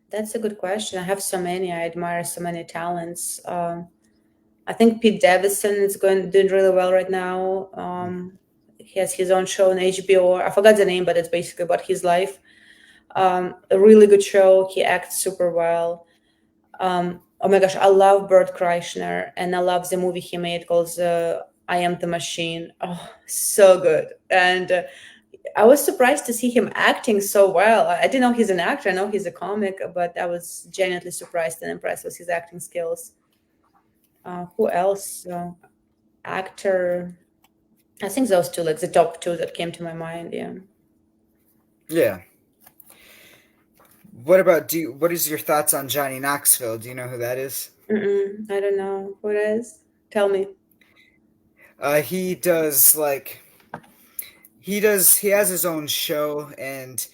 That's a good question. I have so many. I admire so many talents. I think Pete Davidson is doing really well right now. He has his own show on HBO. I forgot the name, but it's basically about his life. A really good show. He acts super well. Oh my gosh, I love Bert Kreischer, and I love the movie he made called "I Am the Machine." Oh, so good! And I was surprised to see him acting so well. I didn't know he's an actor. I know he's a comic, but I was genuinely surprised and impressed with his acting skills. Who else? Actor. I think those two, like the top two that came to my mind. Yeah. Yeah. What about do you, what is your thoughts on Johnny Knoxville? Do you know who that is? I don't know who it is. Tell me. He does like he has his own show and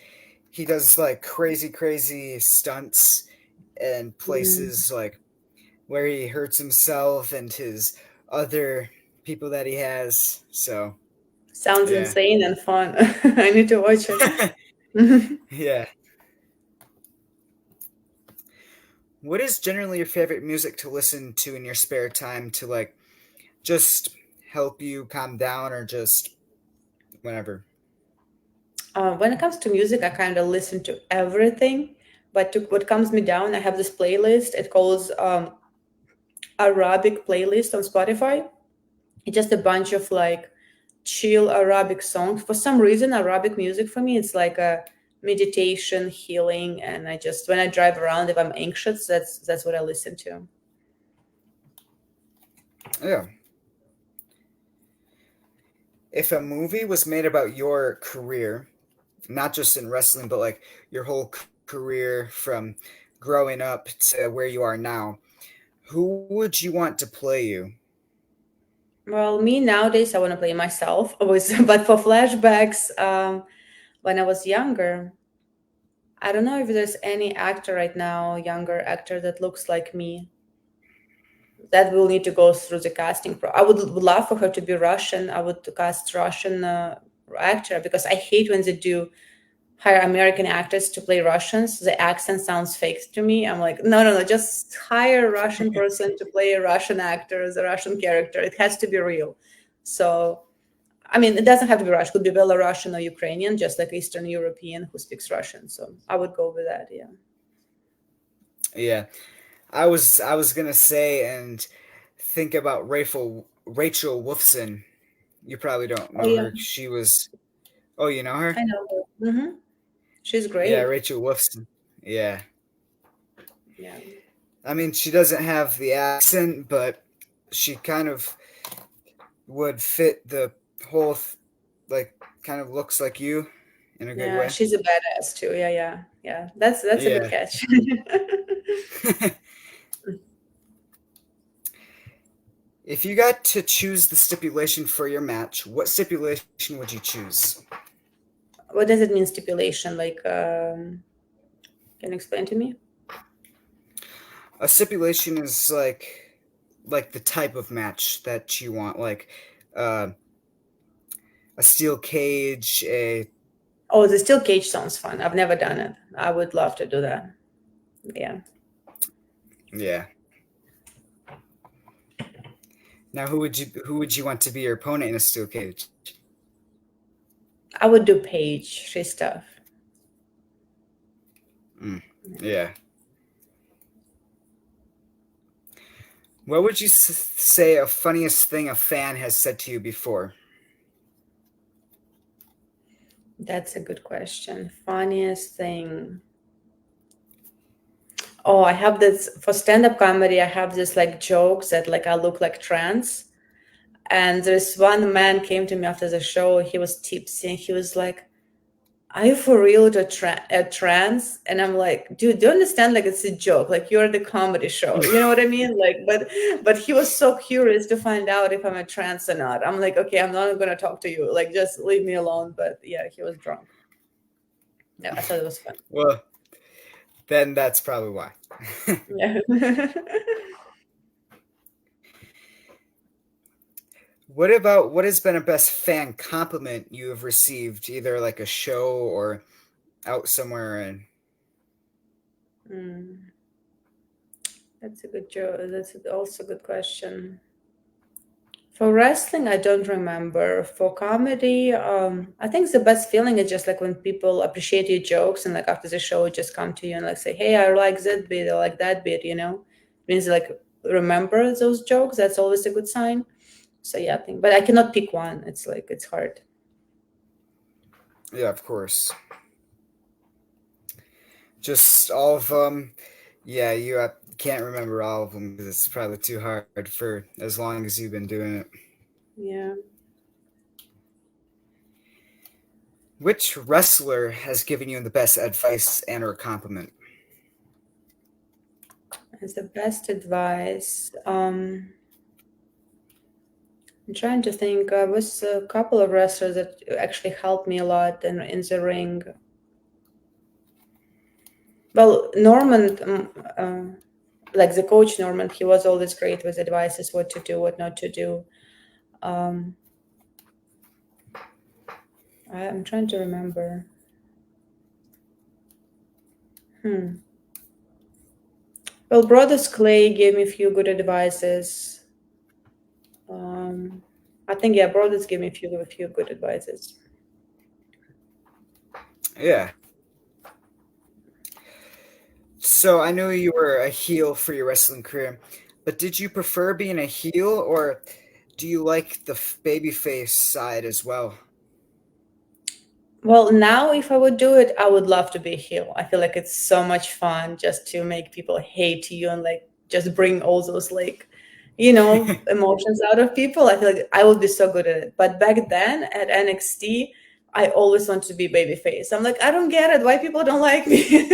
he does like crazy stunts and Mm, places like where he hurts himself and his other people that he has. So sounds yeah. insane and fun. I need to watch it. Yeah. What is generally your favorite music to listen to in your spare time to like just help you calm down or just whatever? When it comes to music, I kind of listen to everything. But to what comes me down, I have this playlist. It calls Arabic playlist on Spotify. It's just a bunch of like chill Arabic songs. For some reason, Arabic music for me, it's like a meditation, healing, and I just when I drive around, if I'm anxious, that's what I listen to. Yeah. If a movie was made about your career, not just in wrestling, but like your whole career from growing up to where you are now, who would you want to play you? Well, me nowadays, I want to play myself, always, but for flashbacks, when I was younger, I don't know if there's any actor right now, younger actor that looks like me. That will need to go through the casting pro. I would love for her to be Russian. I would cast Russian actor because I hate when they do hire American actors to play Russians. The accent sounds fake to me. I'm like, no, no, no, just hire a Russian person to play a Russian actor as a Russian character. It has to be real. So, I mean, it doesn't have to be Russian. It could be Belarusian or Ukrainian, just like Eastern European who speaks Russian. So I would go with that. Yeah. Yeah, I was gonna say and think about Rachel Wolfson. You probably don't Oh know yeah, her. She was. Oh, you know her? I know her. She's Yeah, great. Rachel Wolfson. Yeah. Yeah. I mean, she doesn't have the accent, but she kind of would fit the whole, like, kind of looks like you in a good Yeah, way. she's a badass too. Yeah, yeah, yeah. That's a good Yeah. catch. If you got to choose the stipulation for your match, what stipulation would you choose? What does it mean stipulation? Like, can you explain to me? A stipulation is like the type of match that you want, like uh, a steel cage, a Oh, the steel cage sounds fun. I've never done it. I would love to do that. Yeah. yeah. Now, who would you want to be your opponent in a steel cage? I would do Paige. She's tough. Mm, yeah. What would you say a funniest thing a fan has said to you before? That's a good question. Funniest thing. Oh, I have this for stand-up comedy. I have this like jokes that like I look like trans. And there's one man came to me after the show. He was tipsy. And he was like, "Are you for real a trans?" And I'm like, "Dude, do you understand? Like it's a joke. Like you're the comedy show. You know what I mean? Like, but he was so curious to find out if I'm a trans or not. I'm like, okay, I'm not gonna talk to you. Like, just leave me alone." But yeah, he was drunk. Yeah, I thought it was fun. Well, then that's probably why. Yeah. What has been a best fan compliment you have received, either like a show or out somewhere? And Mm, that's a good joke. That's also a good question. For wrestling, I don't remember. For comedy, I think the best feeling is just like when people appreciate your jokes and like after the show, just come to you and like say, "Hey, I like that bit, I like that bit." It means like remember those jokes. That's always a good sign. So yeah, I think, but I cannot pick one. It's like it's hard. yeah, of course, just all of them. Yeah, can't remember all of them because it's probably too hard for as long as you've been doing it. Yeah, Which wrestler has given you the best advice and or compliment? it's the best advice. I'm trying to think. I was a couple of wrestlers that actually helped me a lot in the ring. Well, Norman, like the coach Norman, he was always great with advices what to do, what not to do. Um, I'm trying to remember. Hmm. Well, Brothers Clay gave me a few good advices. I think yeah, Brothers gave me a few good advices. Yeah. So I know you were a heel for your wrestling career, but did you prefer being a heel or do you like the babyface side as well? Well, now if I would do it, I would love to be a heel. I feel like it's so much fun just to make people hate you and like just bring all those like, emotions out of people. I feel like I would be so good at it. But back then at NXT, I always want to be babyface. I'm like, I don't get it. Why people don't like me,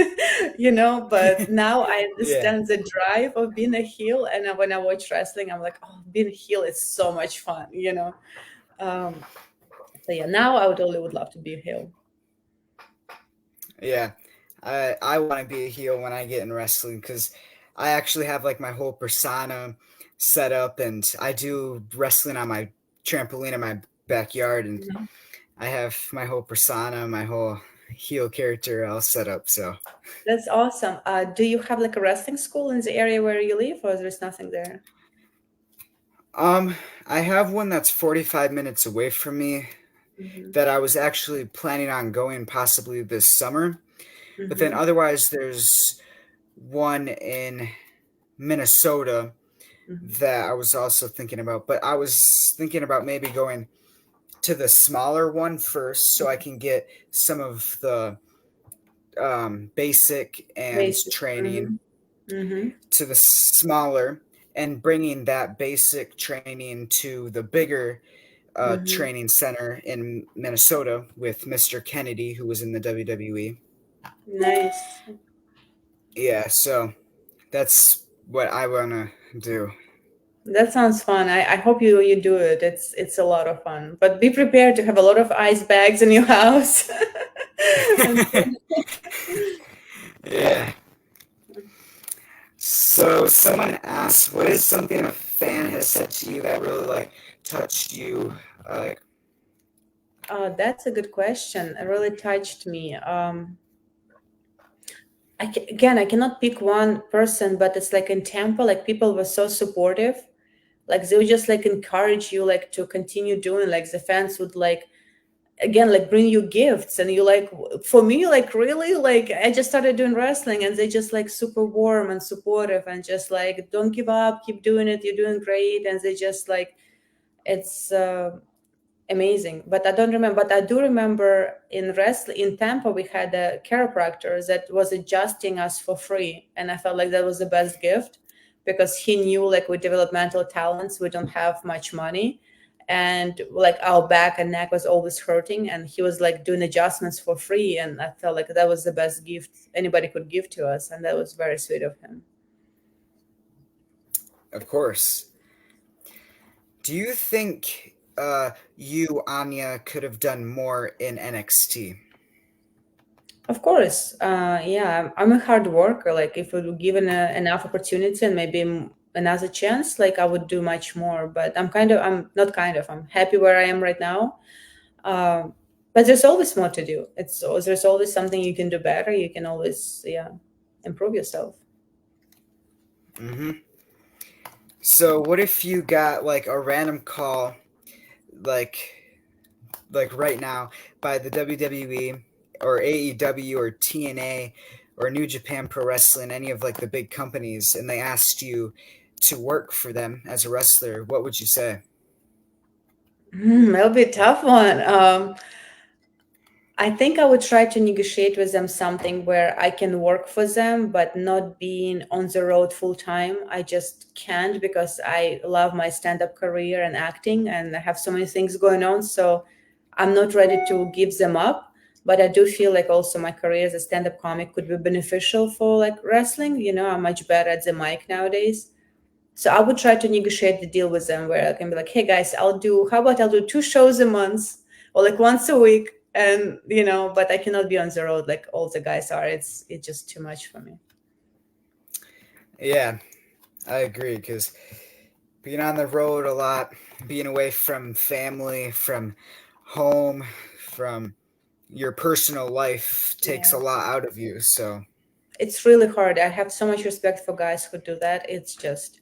But now I Yeah. understand the drive of being a heel. And when I watch wrestling, I'm like, oh, being a heel is so much fun. Um, so yeah, now I would only would love to be a heel. Yeah, I want to be a heel when I get in wrestling because I actually have like my whole persona set up, and I do wrestling on my trampoline in my backyard, and Mhm. I have my whole persona, my whole heel character all set up. So, That's awesome. Do you have like a wrestling school in the area where you live, or there's nothing there? um, I have one that's 45 minutes away from me Hmm. that I was actually planning on going possibly this summer, but then Hmm. otherwise there's one in Minnesota Hmm. that I was also thinking about, but I was thinking about maybe going to the smaller one first so I can get some of the basic and Basic. training Hmm. Hmm. to the smaller and bringing that basic training to the bigger Hmm. training center in Minnesota with Mr. Kennedy, who was in the WWE. Nice. Yeah, so that's what I want to do. That sounds fun. I hope you do it. It's a lot of fun. But be prepared to have a lot of ice bags in your house. And Yeah. So someone asked, "What is something a fan has said to you that really like touched you?" Like, that's a good question. It really touched me. Again, I cannot pick one person, but it's like in Tampa, like people were so supportive. Like they would just like encourage you like to continue doing. Like the fans would like again like bring you gifts, and you like for me like really like I just started doing wrestling, and they just like super warm and supportive, and just like don't give up, keep doing it, you're doing great, and they just like it's amazing. But I don't remember, but I do remember in wrestling in Tampa we had a chiropractor that was adjusting us for free, and I felt like that was the best gift because he knew like with developmental talents we don't have much money, and like our back and neck was always hurting, and he was like doing adjustments for free, and I felt like that was the best gift anybody could give to us, and that was very sweet of him. of course. Do you think you, Anya, could have done more in NXT? Of course, yeah, I'm a hard worker. Like, if we were given enough opportunity and maybe another chance, like I would do much more. But I'm not kind of, I'm happy where I am right now. But there's always more to do. There's always something you can do better. You can always, yeah, improve yourself. Mm-hmm. So what if you got like a random call, like like right now, by the WWE or AEW or TNA or New Japan Pro Wrestling, any of like the big companies, and they asked you to work for them as a wrestler? What would you say? That'll be a tough one. I think I would try to negotiate with them something where I can work for them, but not being on the road full time. I just can't because I love my stand up career and acting, and I have so many things going on. So I'm not ready to give them up. But I do feel like also my career as a stand up comic could be beneficial for like wrestling. I'm much better at the mic nowadays. So I would try to negotiate the deal with them where I can be like, hey guys, how about I'll do 2 shows a month or like once a week. And but I cannot be on the road like all the guys are. It's just too much for me. Yeah, I agree because being on the road a lot, being away from family, from home, from your personal life takes a Yeah. lot out of you. So, It's really hard. I have so much respect for guys who do that. It's just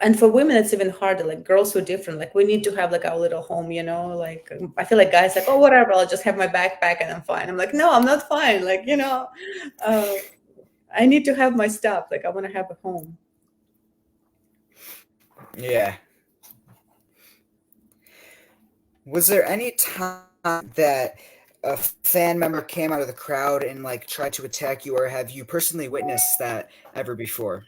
and for women it's even harder. Like girls who are different. Like we need to have like our little home, like I feel like guys like, oh whatever, I'll just have my backpack and I'm fine. I'm like, no, I'm not fine. Like, uh I need to have my stuff. Like I want to have a home. yeah. Was there any time that a fan member came out of the crowd and like tried to attack you, or have you personally witnessed that ever before?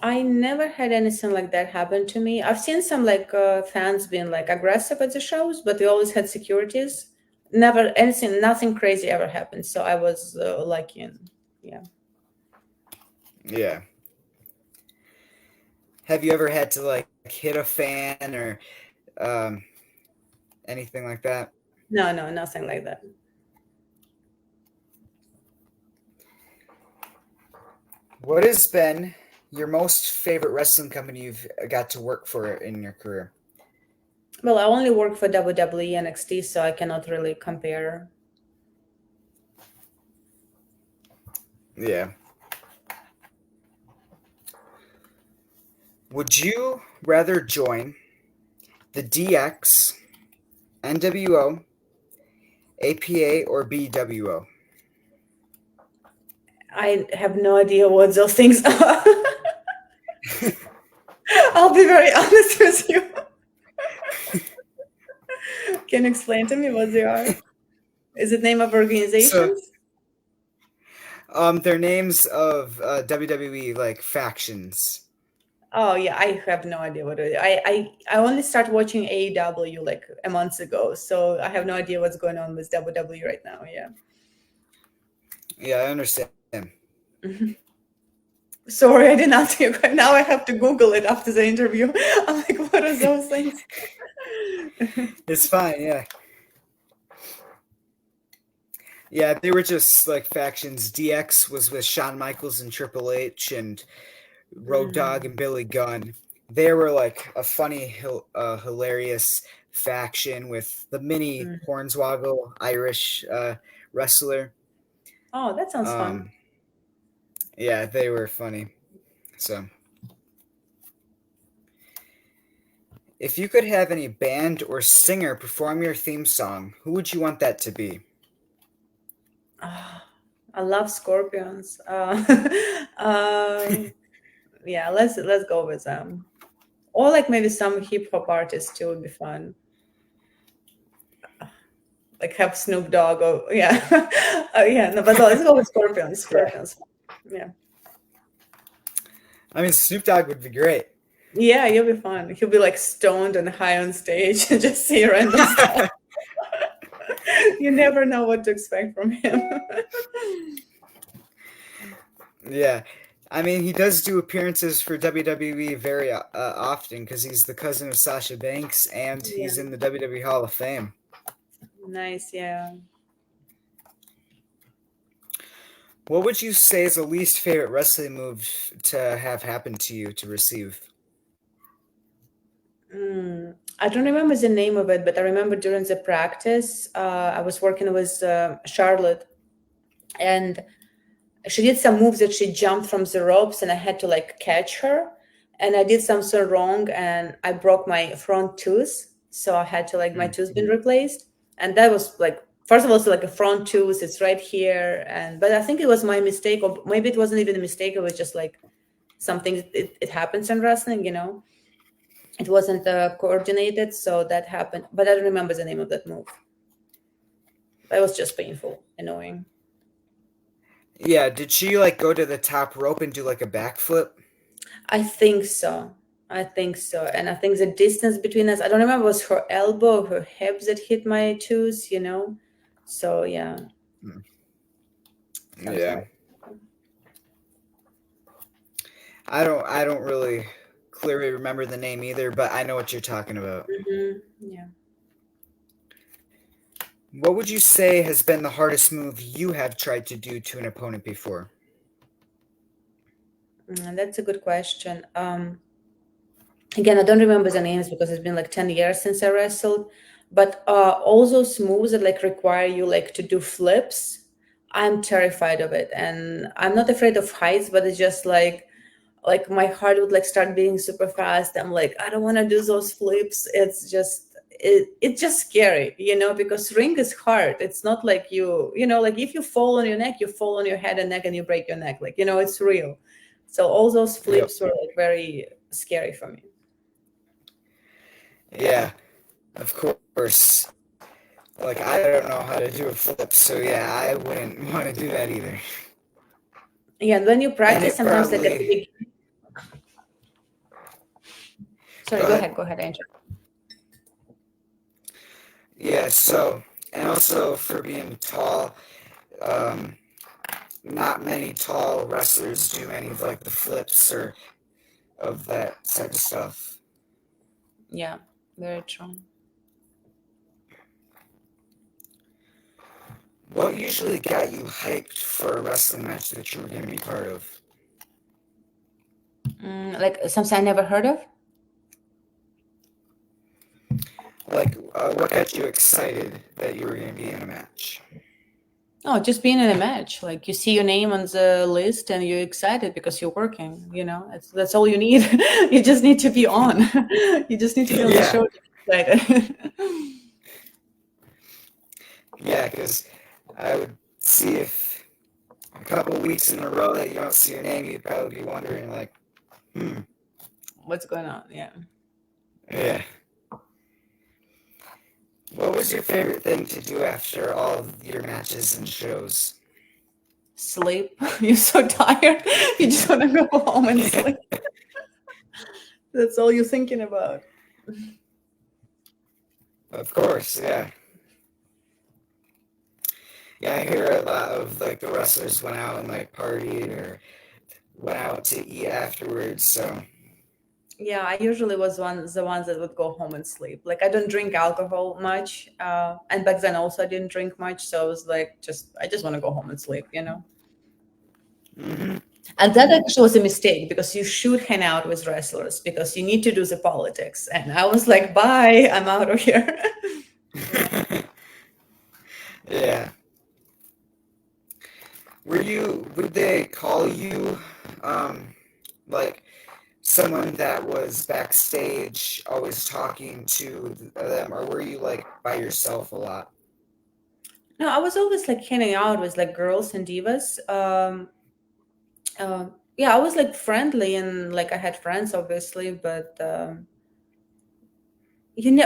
I never had anything like that happen to me. I've seen some like fans being like aggressive at the shows, but we always had securities. Never anything, nothing crazy ever happened. So I was lucky. And yeah. Yeah. Have you ever had to like hit a fan or um, anything like that? No, no, nothing like that. What has been your most favorite wrestling company you've got to work for in your career? Well, I only work for WWE NXT, so I cannot really compare. Yeah. Would you rather join the DX, NWO, APA, or BWO? I have no idea what those things are. I'll be very honest with you. Can you explain to me what they are? Is it name of So, organizations? they're names of WWE like factions. Oh yeah, I have no idea what it is. I only started watching AEW like a month ago, so I have no idea what's going on with WWE right now. Yeah. Yeah, I understand. Sorry, I didn't answer your question. Now I have to Google it after the interview. I'm like, what are those things? It's fine. Yeah, yeah. They were just like factions. DX was with Shawn Michaels and Triple H, and Road Dogg Mm, and Billy Gunn. They were like a funny, hilarious faction with the mini mm. Hornswoggle Irish wrestler. Oh, that sounds fun. Um, yeah, they were funny. So, if you could have any band or singer perform your theme song, who would you want that to be? Ah, I love scorpions. Yeah, let's go with them. Or like maybe some hip hop artist too would be fun. Like have Snoop Dogg or yeah. Yeah, no, but no, let's go with scorpions. Yeah, Scorpions. Yeah. I mean Snoop Dogg would be great. Yeah, you'll be fun. He'll be like stoned and high on stage and just say random stuff. You never know what to expect from him. Yeah, I mean he does do appearances for WWE very often because he's the cousin of Sasha Banks and Yeah. he's in the WWE Hall of Fame. Nice, yeah. What would you say is the least favorite wrestling move to have happened to you to receive? I don't remember the name of it, but I remember during the practice, I was working with Charlotte, and she did some moves that she jumped from the ropes, and I had to like catch her, and I did something wrong, and I broke my front tooth, so I had to like my Hmm. tooth been replaced, and that was like first of all, it's like a front tooth, it's right here, and but I think it was my mistake, or maybe it wasn't even a mistake, it was just like something. It happens in wrestling, you know. It wasn't coordinated, so that happened. But I don't remember the name of that move. That was just painful, annoying. Yeah, did she like go to the top rope and do like a backflip? I think so. I think so. And I think the distance between us, I don't remember, was her elbow, her hip that hit my tooth, you know? So yeah, Hmm. something Yeah, like I don't really clearly remember the name either, but I know what you're talking about. yeah. What would you say has been the hardest move you have tried to do to an opponent before? That's a good question. Again, I don't remember the names because it's been like 10 years since I wrestled. But all those moves that like require you like to do flips, I'm terrified of it. And I'm not afraid of heights, but it's just like my heart would like start beating super fast. I'm like, I don't want to do those flips. It's just scary, you know, because ring is hard. It's not like you know, like if you fall on your neck, you fall on your head and neck and you break your neck. Like, you know, it's real. So all those Yep. flips were like very scary for me. Yeah, of course. Like I don't know how to do a flip, so yeah, I wouldn't want to do that either. Yeah, and when you And practice, it sometimes like at the probably beginning, Sorry, Go go ahead. ahead. Go ahead, Angel. Yeah, so, and also for being tall, um, not many tall wrestlers do any of like the flips or of that type of stuff. Yeah, very true. What usually got you hyped for a wrestling match that you were going to be part of? Like something I never heard of. Like, what got you excited that you were going to be in a match? Oh, just being in a match. Like you see your name on the list and you're excited because you're working, you know, that's all you need. You just need to be on. You just need to be on the Yeah, show to be excited. yeah, because I would see if a couple weeks in a row that you don't see your name, you'd probably be wondering, like, hmm, What's going on? Yeah. yeah. What was your favorite thing to do after all of your matches and shows? Sleep. You're so tired. You just want to go home and sleep. That's all you're thinking about. Of course, yeah. Yeah, I hear a lot of like the wrestlers went out and like partied or went out to eat afterwards. So, Yeah, I usually was the ones that would go home and sleep. Like I don't drink alcohol much, and back then also I didn't drink much, so I was like, just I just want to go home and sleep, you know. hmm, And that actually was a mistake because you should hang out with wrestlers because you need to do the politics. And I was like, bye, I'm out of here. Yeah. yeah. Would they call you, um, like someone that was backstage always talking to them, or were you like by yourself a lot? No, I was always like hanging out with like girls and divas. Yeah, I was like friendly and like I had friends obviously, but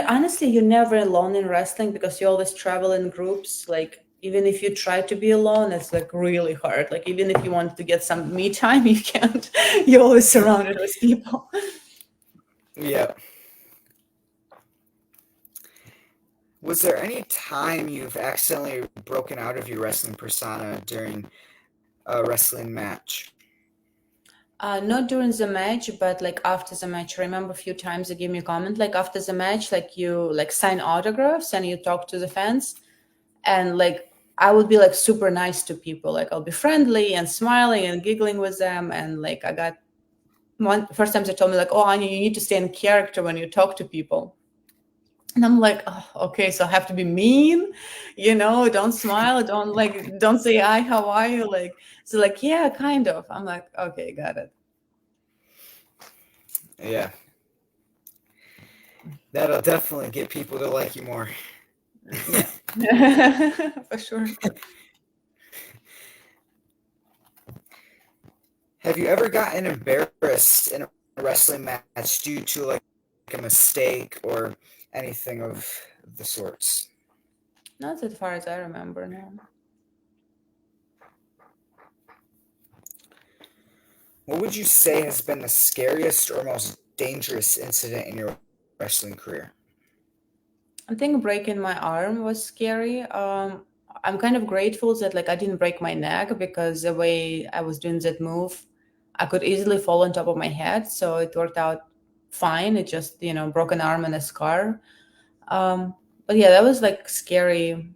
honestly you're never alone in wrestling because you always travel in groups. Like even if you try to be alone, it's like really hard. Like even if you want to get some me time, you can't. You're always surrounded with people. Yeah. Was there any time you've accidentally broken out of your wrestling persona during a wrestling match? Not during the match, but like after the match. I remember a few times they gave me a comment like after the match, like you like sign autographs and you talk to the fans, and like I would be like super nice to people. Like I'll be friendly and smiling and giggling with them, and like I got one first time they told me like, "Oh, Anya, you need to stay in character when you talk to people." And I'm like, oh, okay, so I have to be mean, you know, don't smile, don't say hi, how are you? Like, so like, yeah, kind of. I'm like, okay, got it. Yeah, that'll definitely get people to like you more. Yeah, for sure. Have you ever gotten embarrassed in a wrestling match due to like a mistake or anything of the sorts? Not as far as I remember, no. What would you say has been the scariest or most dangerous incident in your wrestling career? I think breaking my arm was scary. I'm kind of grateful that like I didn't break my neck because the way I was doing that move, I could easily fall on top of my head. So it worked out fine. It just, you know, broke an arm and a scar. But yeah, that was like scary,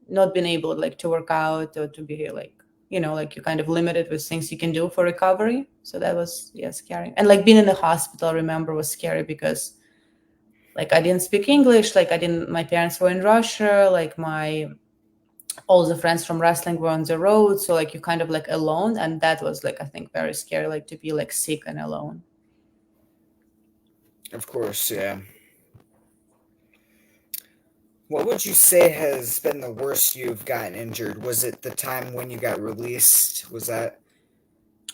not being able like to work out or to be like, you know, like you're kind of limited with things you can do for recovery. So that was yeah scary. And like being in the hospital, I remember was scary because like I didn't speak English, like I didn't my parents were in Russia, like my all the friends from wrestling were on the road, so like you kind of like alone, and that was like I think very scary, like to be like sick and alone. Of course, yeah. What would you say has been the worst you've gotten injured? Was it the time when you got released? Was that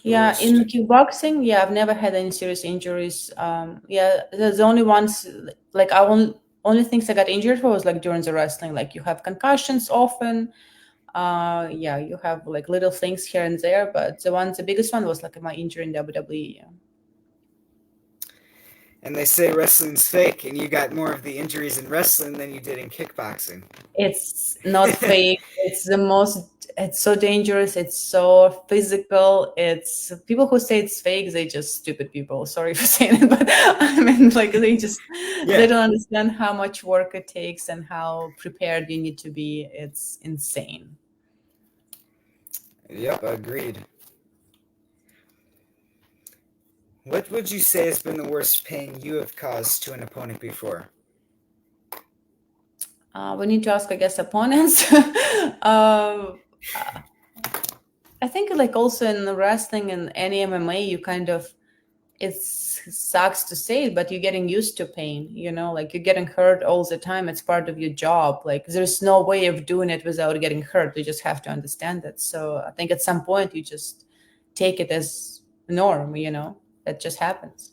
the Yeah, in worst? kickboxing, yeah, I've never had any serious injuries. Yeah, the only ones like I only things I got injured for was like during the wrestling. Like you have concussions often. Yeah, you have like little things here and there, but the biggest one was like my injury in WWE. Yeah. And they say wrestling's fake, and you got more of the injuries in wrestling than you did in kickboxing. It's not fake. It's so dangerous. It's so physical. It's people who say it's fake, they just stupid people. Sorry for saying it, but I mean, like they Yeah. don't understand how much work it takes and how prepared you need to be. It's insane. Yep, agreed. What would you say has been the worst pain you have caused to an opponent before? We need to ask, I guess, opponents. I think like also in wrestling and any MMA, you kind of it sucks to say it, but you're getting used to pain, like you're getting hurt all the time. It's part of your job. Like there's no way of doing it without getting hurt. You just have to understand it. So I think at some point you just take it as norm, that just happens.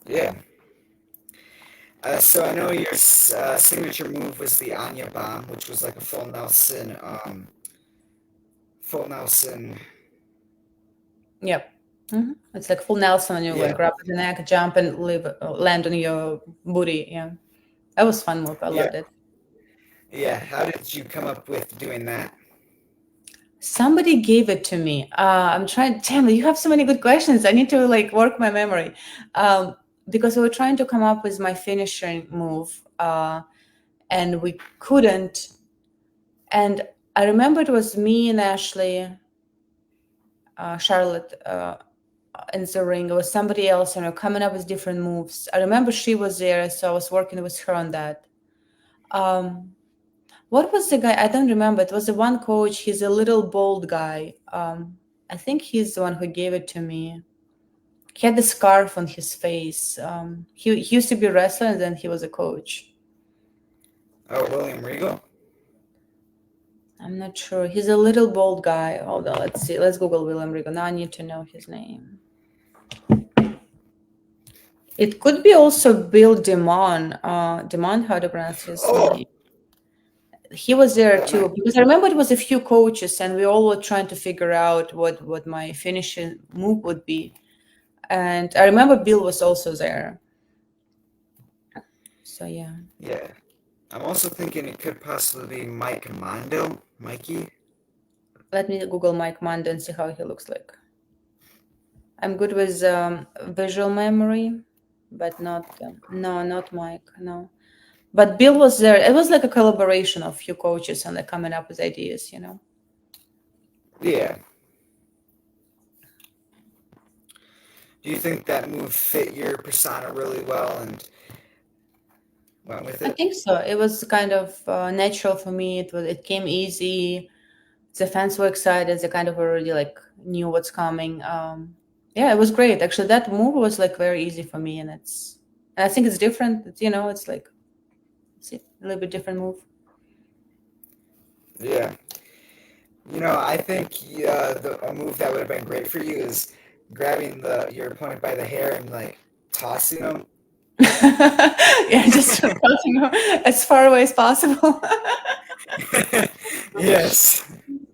Yeah. So I know your signature move was the Anya bomb, which was like a full Nelson, full Nelson. Yep. It's like full Nelson, and you like Yeah, grab the neck, jump, and land on your booty. Yeah, that was fun move. I yeah, loved it. yeah. How did you come up with doing that? Somebody gave it to me. I'm trying. Damn, you have so many good questions. I need to like work my memory, because we were trying to come up with my finishing move, and we couldn't. And I remember it was me and Ashley, Charlotte, in the ring. It was somebody else, coming up with different moves. I remember she was there, so I was working with her on that. What was the guy? I don't remember. It was the one coach. He's a little bald guy. I think he's the one who gave it to me. He had the scarf on his face. He used to be a wrestler, and then he was a coach. Oh, William Regal. I'm not sure. He's a little bald guy. Hold on. Let's see. Let's Google William Regal. Now I need to know his name. It could be also Bill Demon. Demon, how to pronounce his name? He was there too, because I remember it was a few coaches, and we all were trying to figure out what my finishing move would be. And I remember Bill was also there. So yeah. Yeah. I'm also thinking it could possibly be Mike Mondo. Mikey. Let me Google Mike Mondo and see how he looks like. I'm good with visual memory, but not not Mike. No. But Bill was there. It was like a collaboration of few coaches and like coming up with ideas, Yeah. Do you think that move fit your persona really well and went with I it? think so. It was kind of natural for me. It came easy. The fans were excited. They kind of already like knew what's coming. Yeah, it was great. Actually, that move was like very easy for me, and I think it's different. It's like a little bit different move. Yeah. I think a move that would have been great for you is grabbing your opponent by the hair and like tossing them. Yeah, just tossing her as far away as possible. Yes.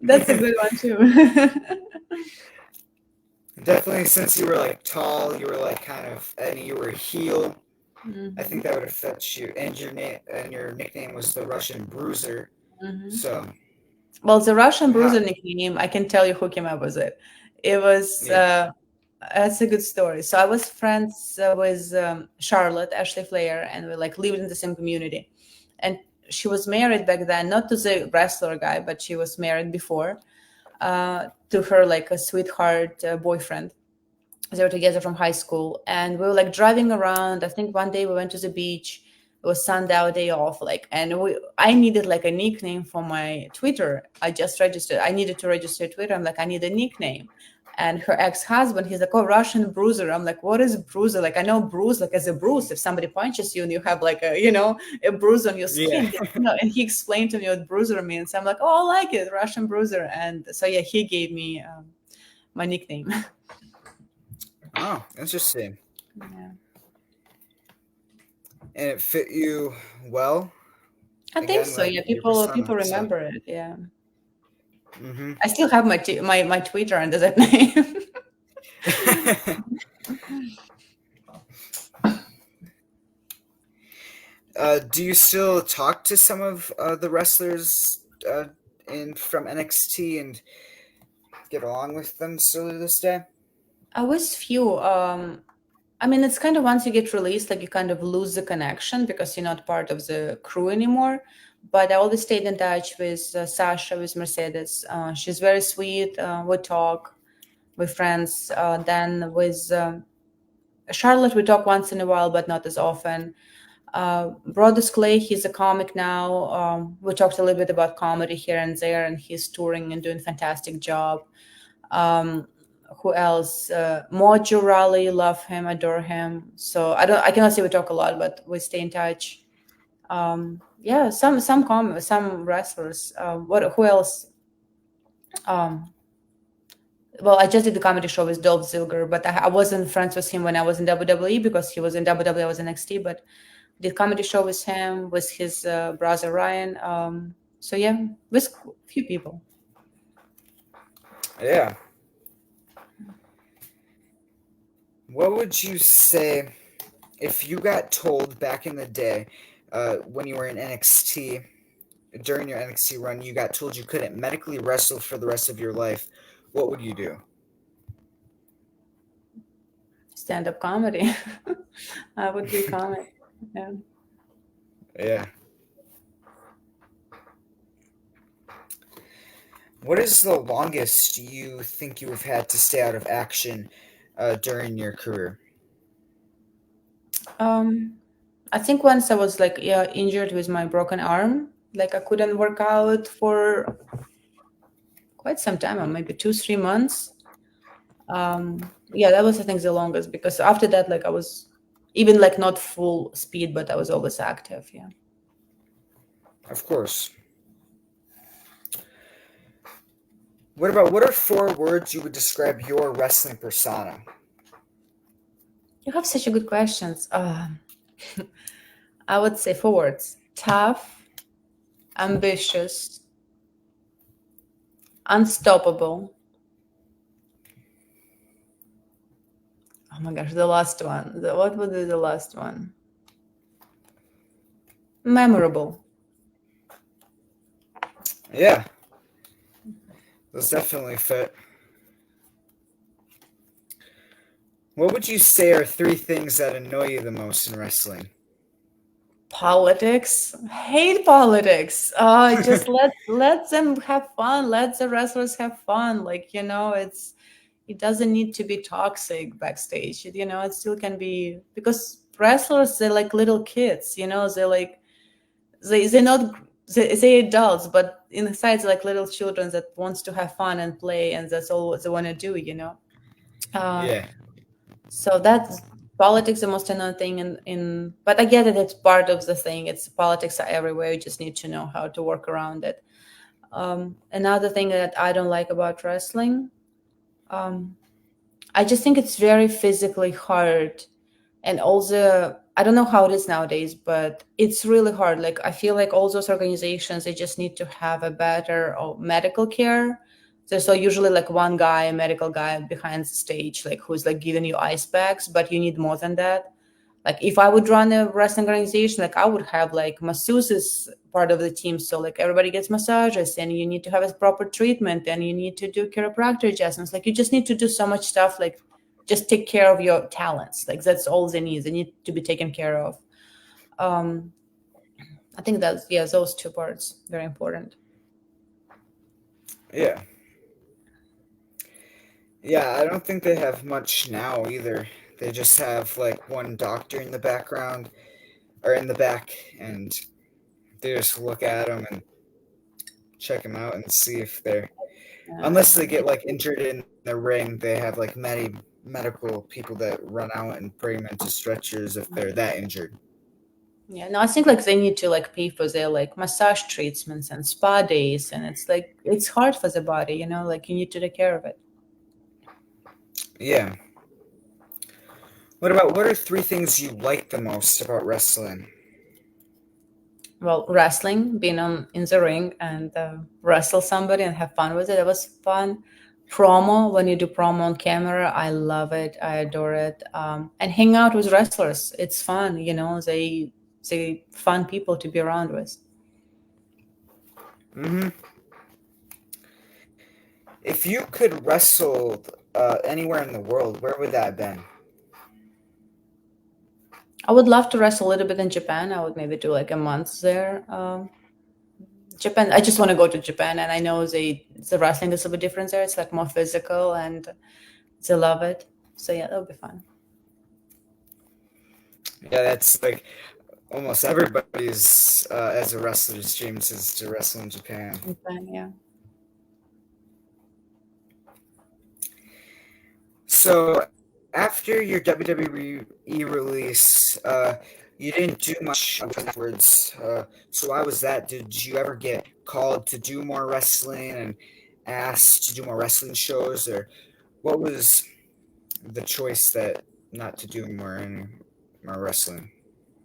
That's a good one too. Definitely, since you were like tall, you were like kind of, and you were a heel. I think that would have fit you. And your nickname was the Russian Bruiser. So. Well, the Russian How, Bruiser nickname, I can tell you who came up with it. It was yeah. that's a good story. So I was friends with Charlotte, Ashley Flair, and we like lived in the same community. And she was married back then, not to the wrestler guy, but she was married before to her like a sweetheart boyfriend. They were together from high school, and we were like driving around. I think one day we went to the beach. It was Sunday day off, like, and I needed like a nickname for my Twitter. I just registered. I needed to register Twitter. I'm like, I need a nickname. And her ex-husband, he's like, oh, Russian Bruiser. I'm like, what is Bruiser? Like, I know bruise, like as a bruise. If somebody punches you and you have like a bruise on your skin, Yeah. And he explained to me what Bruiser means. I'm like, oh, I like it, Russian Bruiser. And so yeah, he gave me my nickname. Oh, interesting. Yeah. And it fit you well. I think Again, so. like Yeah, your people persona. So. remember it. Yeah, Mm-hmm. I still have my Twitter under that name. Do you still talk to some of the wrestlers in from NXT and get along with them still to this day? I was few. I mean, it's kind of once you get released, like you kind of lose the connection because you're not part of the crew anymore. But I always stayed in touch with Sasha, with Mercedes. She's very sweet. We talk, we're friends. Then with Charlotte, we talk once in a while, but not as often. Brodus Clay, he's a comic now. We talked a little bit about comedy here and there, and he's touring and doing a fantastic job. Um, who else? Mojo Raleigh, love him, adore him. So I cannot say we talk a lot, but we stay in touch. Yeah, some wrestlers. Who else? Um, well, I just did the comedy show with Dolph Ziggler, but I wasn't friends with him when I was in WWE because he was in WWE, I was in NXT, but did comedy show with him, with his brother Ryan. So yeah, with a few people. Yeah. What would you say if you got told back in the day when you were in NXT, during your NXT run, you got told you couldn't medically wrestle for the rest of your life? What would you do? Stand-up comedy. I would do comic. Yeah. Yeah. What is the longest you think you have had to stay out of action during your career? Um, I think once I was like injured with my broken arm, like I couldn't work out for quite some time, or maybe 2, 3 months. Yeah, that was I think the longest because after that, like I was even like not full speed, but I was always active. Yeah. Of course. What are four words you would describe your wrestling persona? You have such a good questions. I would say four words: tough, ambitious, unstoppable. Oh my gosh, the last one. What would be the last one? Memorable. Yeah, those definitely fit. What would you say are three things that annoy you the most in wrestling? Politics. Hate politics. Just let them have fun. Let the wrestlers have fun. Like, it doesn't need to be toxic backstage. It still can be because wrestlers they're like little kids, they're like they're not they're adults, but inside they're like little children that wants to have fun and play, and that's all what they want to do. Uh, Yeah, so that's politics the most annoying thing in but I get it, it's part of the thing. It's politics are everywhere. You just need to know how to work around it. Another thing that I don't like about wrestling, um, I just think it's very physically hard. And also, I don't know how it is nowadays, but it's really hard. Like, I feel like all those organizations, they just need to have a better medical care. There's so usually like one guy, a medical guy behind the stage, like who's like giving you ice packs, but you need more than that. Like if I would run a wrestling organization, like I would have like masseuses part of the team. So like everybody gets massages and you need to have a proper treatment and you need to do chiropractor adjustments. Like you just need to do so much stuff, like just take care of your talents. Like that's all they need. They need to be taken care of. Um, I think that's, yeah, those two parts, very important. yeah, yeah. I don't think they have much now either. They just have like one doctor in the background or in the back, and they just look at them and check them out and see if they're unless they get like injured in the ring. They have like many medical people that run out and bring them into stretchers if they're that injured. Yeah, no, I think like they need to like pay for their like massage treatments and spa days, and it's like it's hard for the body, like you need to take care of it. Yeah. What are three things you like the most about wrestling? Well, wrestling, being on in the ring and wrestle somebody and have fun with it. It was fun. Promo, when you do promo on camera, I love it. I adore it. And hang out with wrestlers, it's fun. They They're fun people to be around with. Hmm. If you could wrestle anywhere in the world, where would that have been? I would love to wrestle a little bit in Japan. I would maybe do like a month there. Japan. I just want to go to Japan, and I know the wrestling is a bit different there. It's like more physical, and they love it. So yeah, that would be fun. Yeah, that's like almost everybody's as a wrestler's dreams is to wrestle in Japan. Japan, yeah. So after your WWE release, you didn't do much afterwards. So why was that? Did you ever get called to do more wrestling and asked to do more wrestling shows, or what was the choice that not to do more wrestling?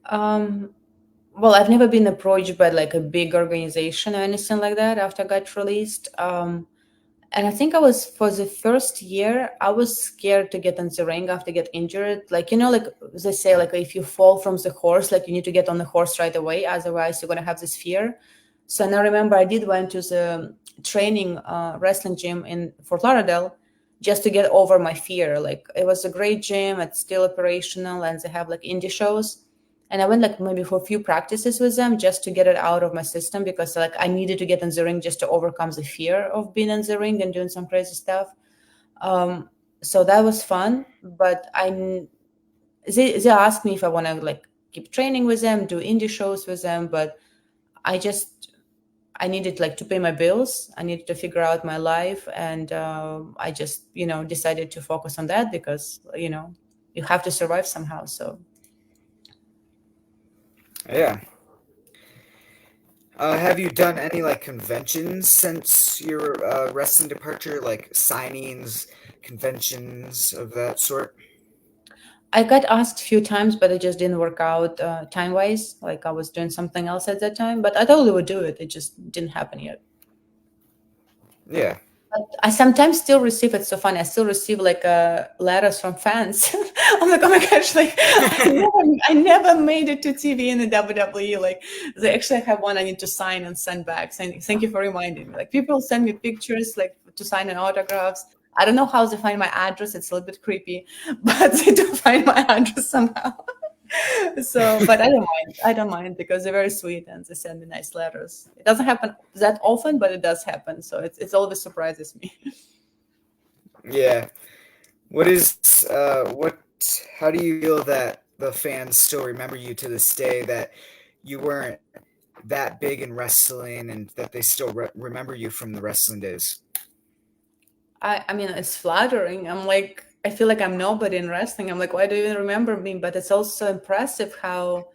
Um, well, I've never been approached by like a big organization or anything like that after I got released. And I think I was for the first year, I was scared to get in the ring after get injured. Like, like they say, like if you fall from the horse, like you need to get on the horse right away, otherwise you're gonna have this fear. So and I remember I did went to the training wrestling gym in Fort Lauderdale just to get over my fear. Like it was a great gym, it's still operational, and they have like indie shows. And I went like maybe for a few practices with them just to get it out of my system because like I needed to get in the ring just to overcome the fear of being in the ring and doing some crazy stuff. Um, so that was fun, but they asked me if I want to like keep training with them, do indie shows with them, but I just I needed like to pay my bills. I needed to figure out my life, and I just decided to focus on that because you have to survive somehow. So Yeah. Have you done any like conventions since your wrestling departure, like signings, conventions of that sort? I got asked a few times, but it just didn't work out time wise. Like I was doing something else at that time, but I totally would do it. It just didn't happen yet. Yeah. But I sometimes still receive it's so funny. I still receive like letters from fans. I'm like, oh my gosh, like I never made it to TV in the WWE. Like they actually have one I need to sign and send back. Saying thank you for reminding me. Like people send me pictures like to sign an autographs. I don't know how they find my address. It's a little bit creepy, but they do find my address somehow. So, but I don't mind. I don't mind because they're very sweet and they send me nice letters. It doesn't happen that often, but it does happen. So it's always surprises me. Yeah. What is what? How do you feel that the fans still remember you to this day? That you weren't that big in wrestling, and that they still remember you from the wrestling days. I mean, it's flattering. I'm like, I feel like I'm nobody in wrestling. I'm like, why do you even remember me? But it's also impressive how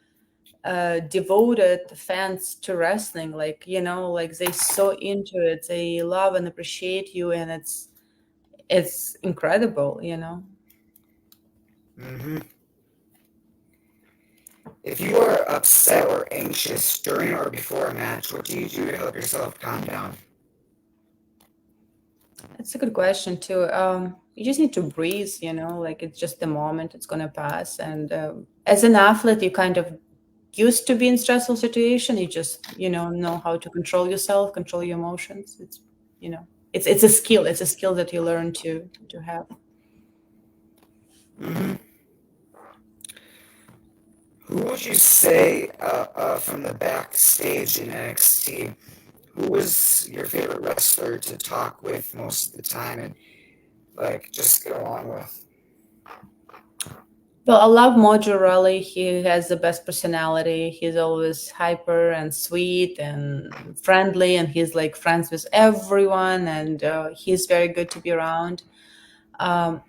devoted fans to wrestling. Like, like they so into it. They love and appreciate you, and it's incredible. Hmm. If you are upset or anxious during or before a match, what do you do to help yourself calm down? It's a good question too. You just need to breathe. Like it's just the moment, it's gonna pass. And as an athlete, you kind of used to be in stressful situation. You just know how to control yourself, control your emotions. You know, it's a skill. It's a skill that you learn to have. Hmm. Who would you say from the backstage in NXT? Who was your favorite wrestler to talk with most of the time and like just get along with? Well, I love Mojo Rawley. He has the best personality. He's always hyper and sweet and friendly, and he's like friends with everyone, and he's very good to be around. Um,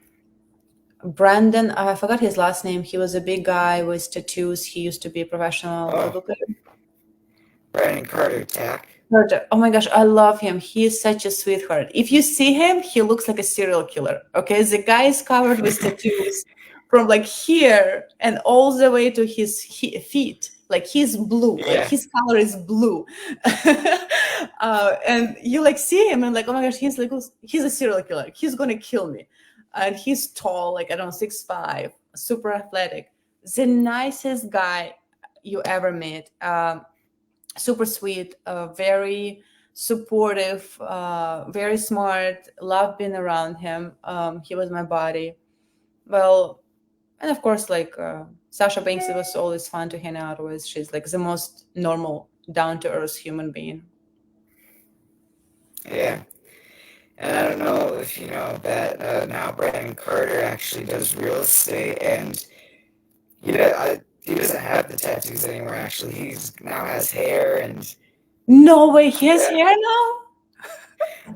Brandon, I forgot his last name. He was a big guy with tattoos. He used to be a professional Oh, football player. Brandon Carter Tack. Carter. Oh my gosh, I love him. He is such a sweetheart. If you see him, he looks like a serial killer. Okay, the guy is covered with tattoos from like here and all the way to his feet. Like he's blue. Like Yeah. his color is blue. And you like see him and like, oh my gosh, he's a serial killer. He's gonna kill me. And he's tall, like I don't know, 6'5", super athletic. The nicest guy. you ever meet. Super sweet, very supportive, very smart. Loved being around him. He was my buddy. Well, and of course, like Sasha Banks, it was always fun to hang out with. She's like the most normal, down to earth human being. Yeah. And I don't know if you know that now Brandon Carter actually does real estate, and he doesn't have the tattoos anymore. Actually, he's now has hair, and No way, he has yeah, hair now?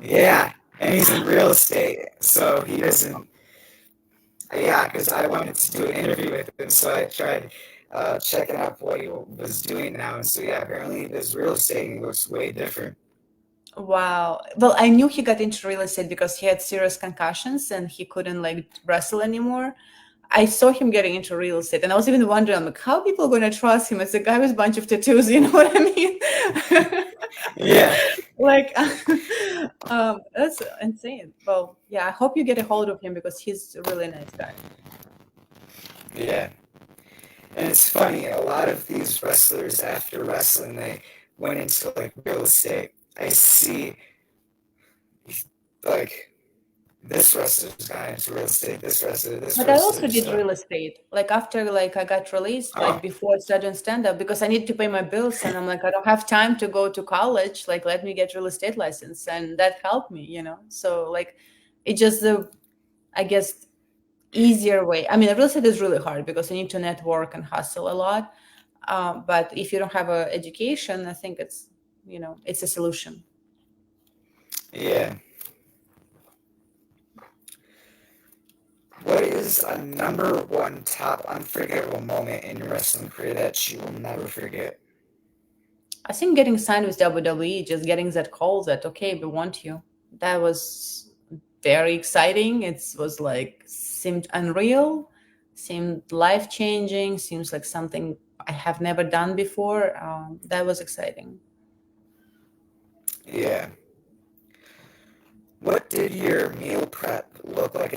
yeah, and he's in real estate, so he doesn't. Yeah, because I wanted to do an interview with him, so I tried checking up what he was doing now, and so yeah, apparently he does real estate, and he looks way different. Wow. Well, I knew he got into real estate because he had serious concussions and he couldn't like wrestle anymore. I saw him getting into real estate, and I was even wondering, like, how people are going to trust him as a guy with a bunch of tattoos? You know what I mean? Yeah, Like, that's insane. Well, yeah, I hope you get a hold of him because he's a really nice guy. yeah. And it's funny, a lot of these wrestlers after wrestling, they went into like real estate. I see like this wrestler's got into real estate, this But I also wrestler, did so real estate. Like after like I got released, like oh before I started stand up, because I need to pay my bills, and I'm like, I don't have time to go to college. Like, let me get real estate license, and that helped me, you know. So like, it just the I guess easier way. I mean, real estate is really hard because you need to network and hustle a lot. But if you don't have a education, I think it's it's a solution. yeah. What is a number one top unforgettable moment in your wrestling career that you will never forget? I think getting signed with WWE, just getting that call that okay, we want you. That was very exciting. It was like seemed unreal, seemed life changing, seems like something I have never done before. That was exciting. Yeah. What did your meal prep look like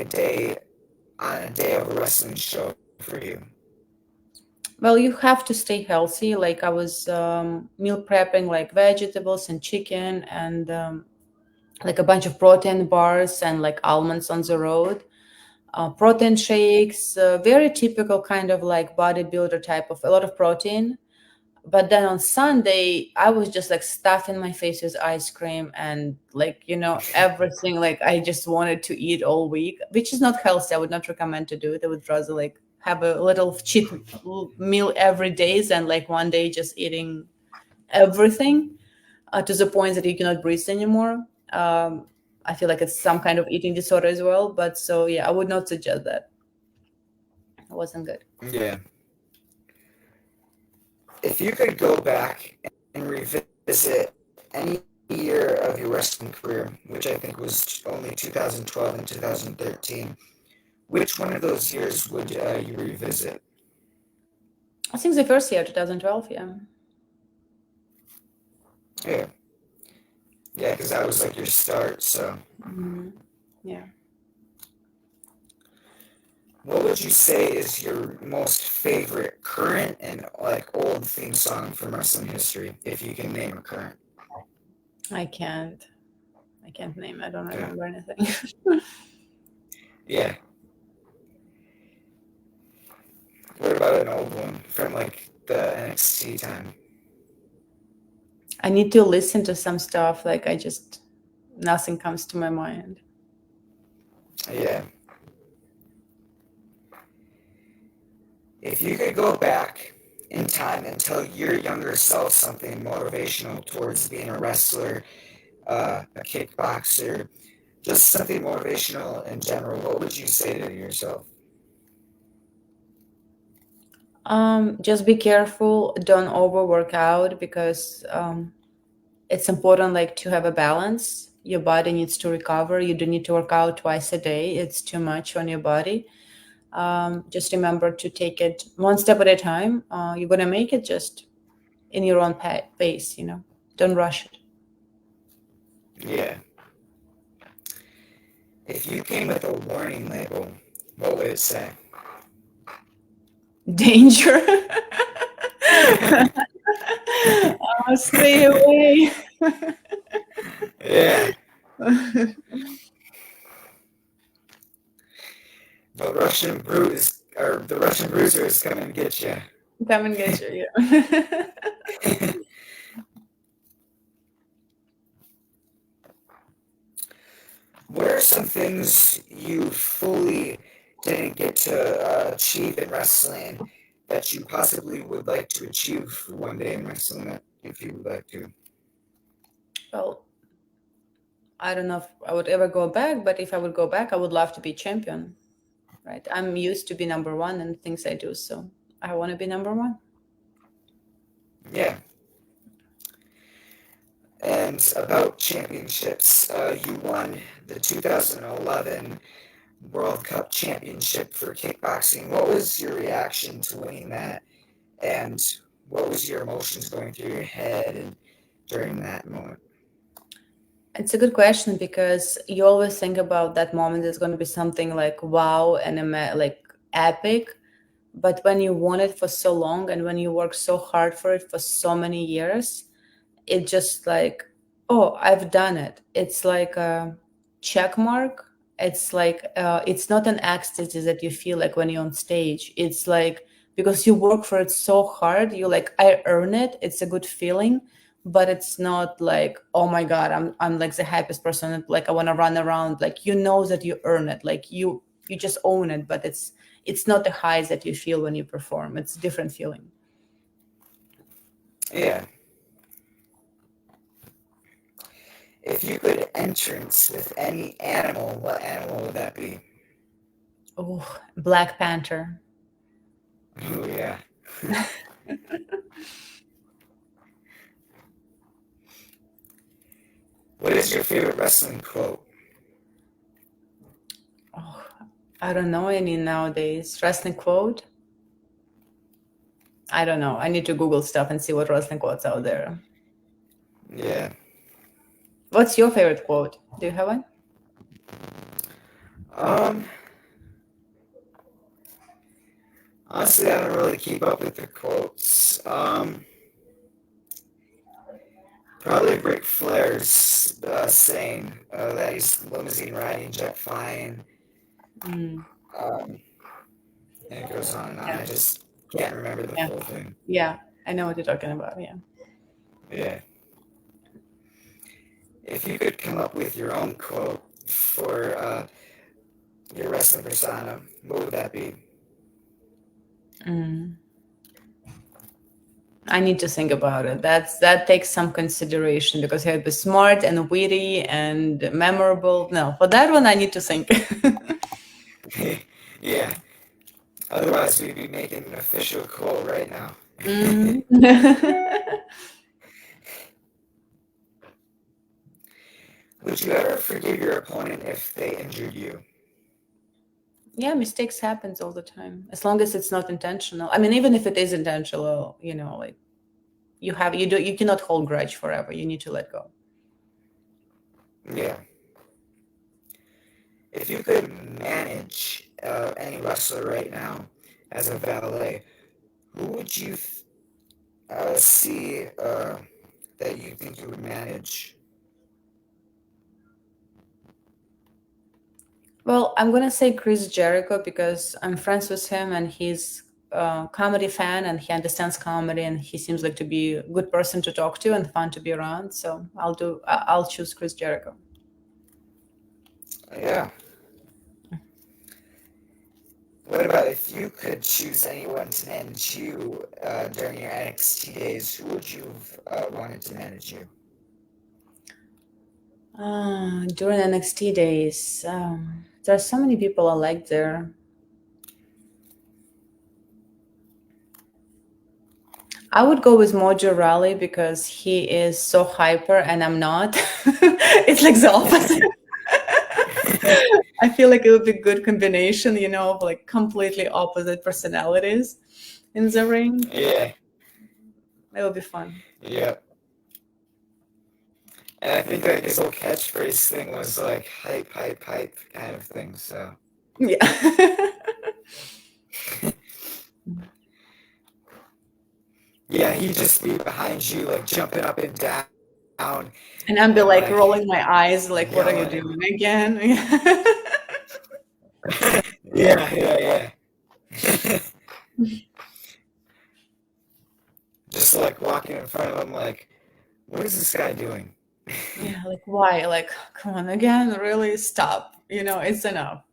on a day of a wrestling show for you? Well, you have to stay healthy. Like I was meal prepping like vegetables and chicken and like a bunch of protein bars and like almonds on the road. Protein shakes, very typical kind of like bodybuilder type of a lot of protein. But then on Sunday, I was just like stuffing my face with ice cream and like, everything like I just wanted to eat all week, which is not healthy. I would not recommend to do it. I would rather like have a little cheat meal every day than like one day just eating everything to the point that you cannot breathe anymore. I feel like it's some kind of eating disorder as well. But so, yeah, I would not suggest that. It wasn't good. Yeah. If you could go back and revisit any year of your wrestling career, which I think was only 2012 and 2013, which one of those years would you revisit? I think the first year, 2012, yeah. Yeah. Yeah, because that was like your start, so. Mhm. Yeah. What would you say is your most favorite current and like old theme song from wrestling history, if you can name a current? I can't. I can't name. I don't Okay. remember anything. Yeah. What about an old one from like the NXT time? I need to listen to some stuff. Like I just nothing comes to my mind. Yeah. If you could go back in time and tell your younger self something motivational towards being a wrestler, a kickboxer, just something motivational in general, what would you say to yourself? Just be careful. Don't overwork out because it's important like to have a balance. Your body needs to recover. You don't need to work out twice a day. It's too much on your body. Just remember to take it one step at a time. You're gonna make it just in your own pace. Don't rush it. Yeah. If you came with a warning label, what would it say? Danger. Oh, stay away. Yeah, the Russian bruiser is coming to get you. Come and get you. Yeah. What are some things you fully didn't get to achieve in wrestling that you possibly would like to achieve one day in wrestling if you would like to? Well, I don't know if I would ever go back, but if I would go back, I would love to be champion. Right? I'm used to be number one in things I do, so I want to be number one. Yeah. And about championships, you won the 2011 World Cup Championship for kickboxing. What was your reaction to winning that? And what was your emotions going through your head and during that moment? It's a good question because you always think about that moment is going to be something like wow and like epic. But when you want it for so long and when you work so hard for it for so many years, it just like, oh, I've done it. It's like a check mark. It's like it's not an ecstasy that you feel like when you're on stage. It's like because you work for it so hard, you like I earn it. It's a good feeling, but it's not like oh my god, I'm like the happiest person. Like I want to run around. Like you know that you earn it. Like you just own it. But it's not the highs that you feel when you perform. It's a different feeling. Yeah. If you could entrance with any animal, what animal would that be? Oh, Black Panther. Oh, yeah. What is your favorite wrestling quote? Oh, I don't know any nowadays. Wrestling quote? I don't know. I need to Google stuff and see what wrestling quotes out there. Yeah. What's your favorite quote? Do you have one? Um, Honestly, I don't really keep up with the quotes. Probably Ric Flair's saying that he's limousine riding, jet flying. Mm, Um, and it goes on and on. yeah, I just can't remember the yeah, full thing. yeah. I know what you're talking about. Yeah. Yeah. If you could come up with your own quote for your wrestling persona, what would that be? Mm. I need to think about it. That takes some consideration because you have to be smart and witty and memorable. No, for that one I need to think. Yeah. Otherwise, we'd be making an official quote right now. Mm. Would you ever forgive your opponent if they injured you? Yeah, mistakes happens all the time. As long as it's not intentional. I mean, even if it is intentional, like you cannot hold grudge forever. You need to let go. Yeah. If you could manage any wrestler right now as a valet, who would you see that you think you would manage? Well, I'm gonna say Chris Jericho because I'm friends with him and he's a comedy fan and he understands comedy and he seems like to be a good person to talk to and fun to be around. So I'll choose Chris Jericho. Yeah. What about if you could choose anyone to manage you during your NXT days? Who would you have wanted to manage you? During NXT days, there are so many people I like there. I would go with Mojo Raleigh because he is so hyper and I'm not. It's like the opposite. I feel like it would be a good combination, of like completely opposite personalities in the ring. Yeah. It would be fun. Yeah. And I think like his whole catchphrase thing was like hype, hype, hype kind of thing. So Yeah. Yeah, he'd just be behind you, like jumping up and down And and I'd be like like rolling my eyes, like, what are you yelling. doing again? Yeah, yeah, yeah. Just like walking in front of him, like, what is this guy doing? Yeah, like why? Like, come on again, really stop. It's enough.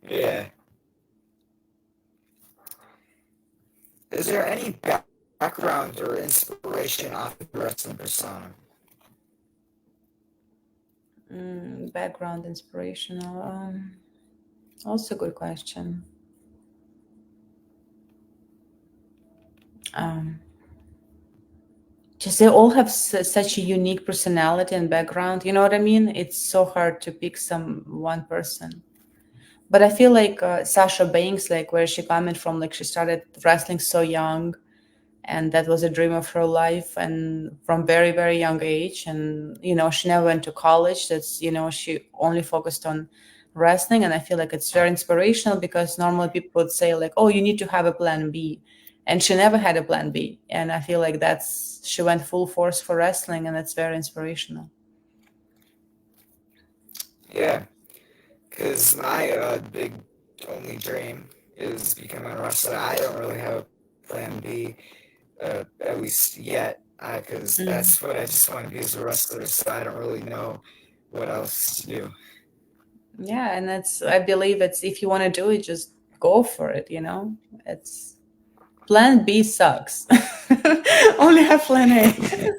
Yeah. Is there any background or inspiration off the wrestling persona? Background inspirational. Also a good question. Um, just they all have such a unique personality and background. You know what I mean? It's so hard to pick some one person. But I feel like Sasha Banks, like where she coming from, like she started wrestling so young, and that was a dream of her life, and from very very young age. And she never went to college. That's she only focused on wrestling, and I feel like it's very inspirational because normally people would say like, oh, you need to have a plan B, and she never had a plan B. And I feel like that's she went full force for wrestling, and that's very inspirational. Yeah, because my big only dream is becoming a wrestler. I don't really have a plan B, at least yet, because Mm. that's what I just want to be as a wrestler. So I don't really know what else to do. Yeah, and that's I believe it's if you want to do it, just go for it. It's plan B sucks. Only have plan A.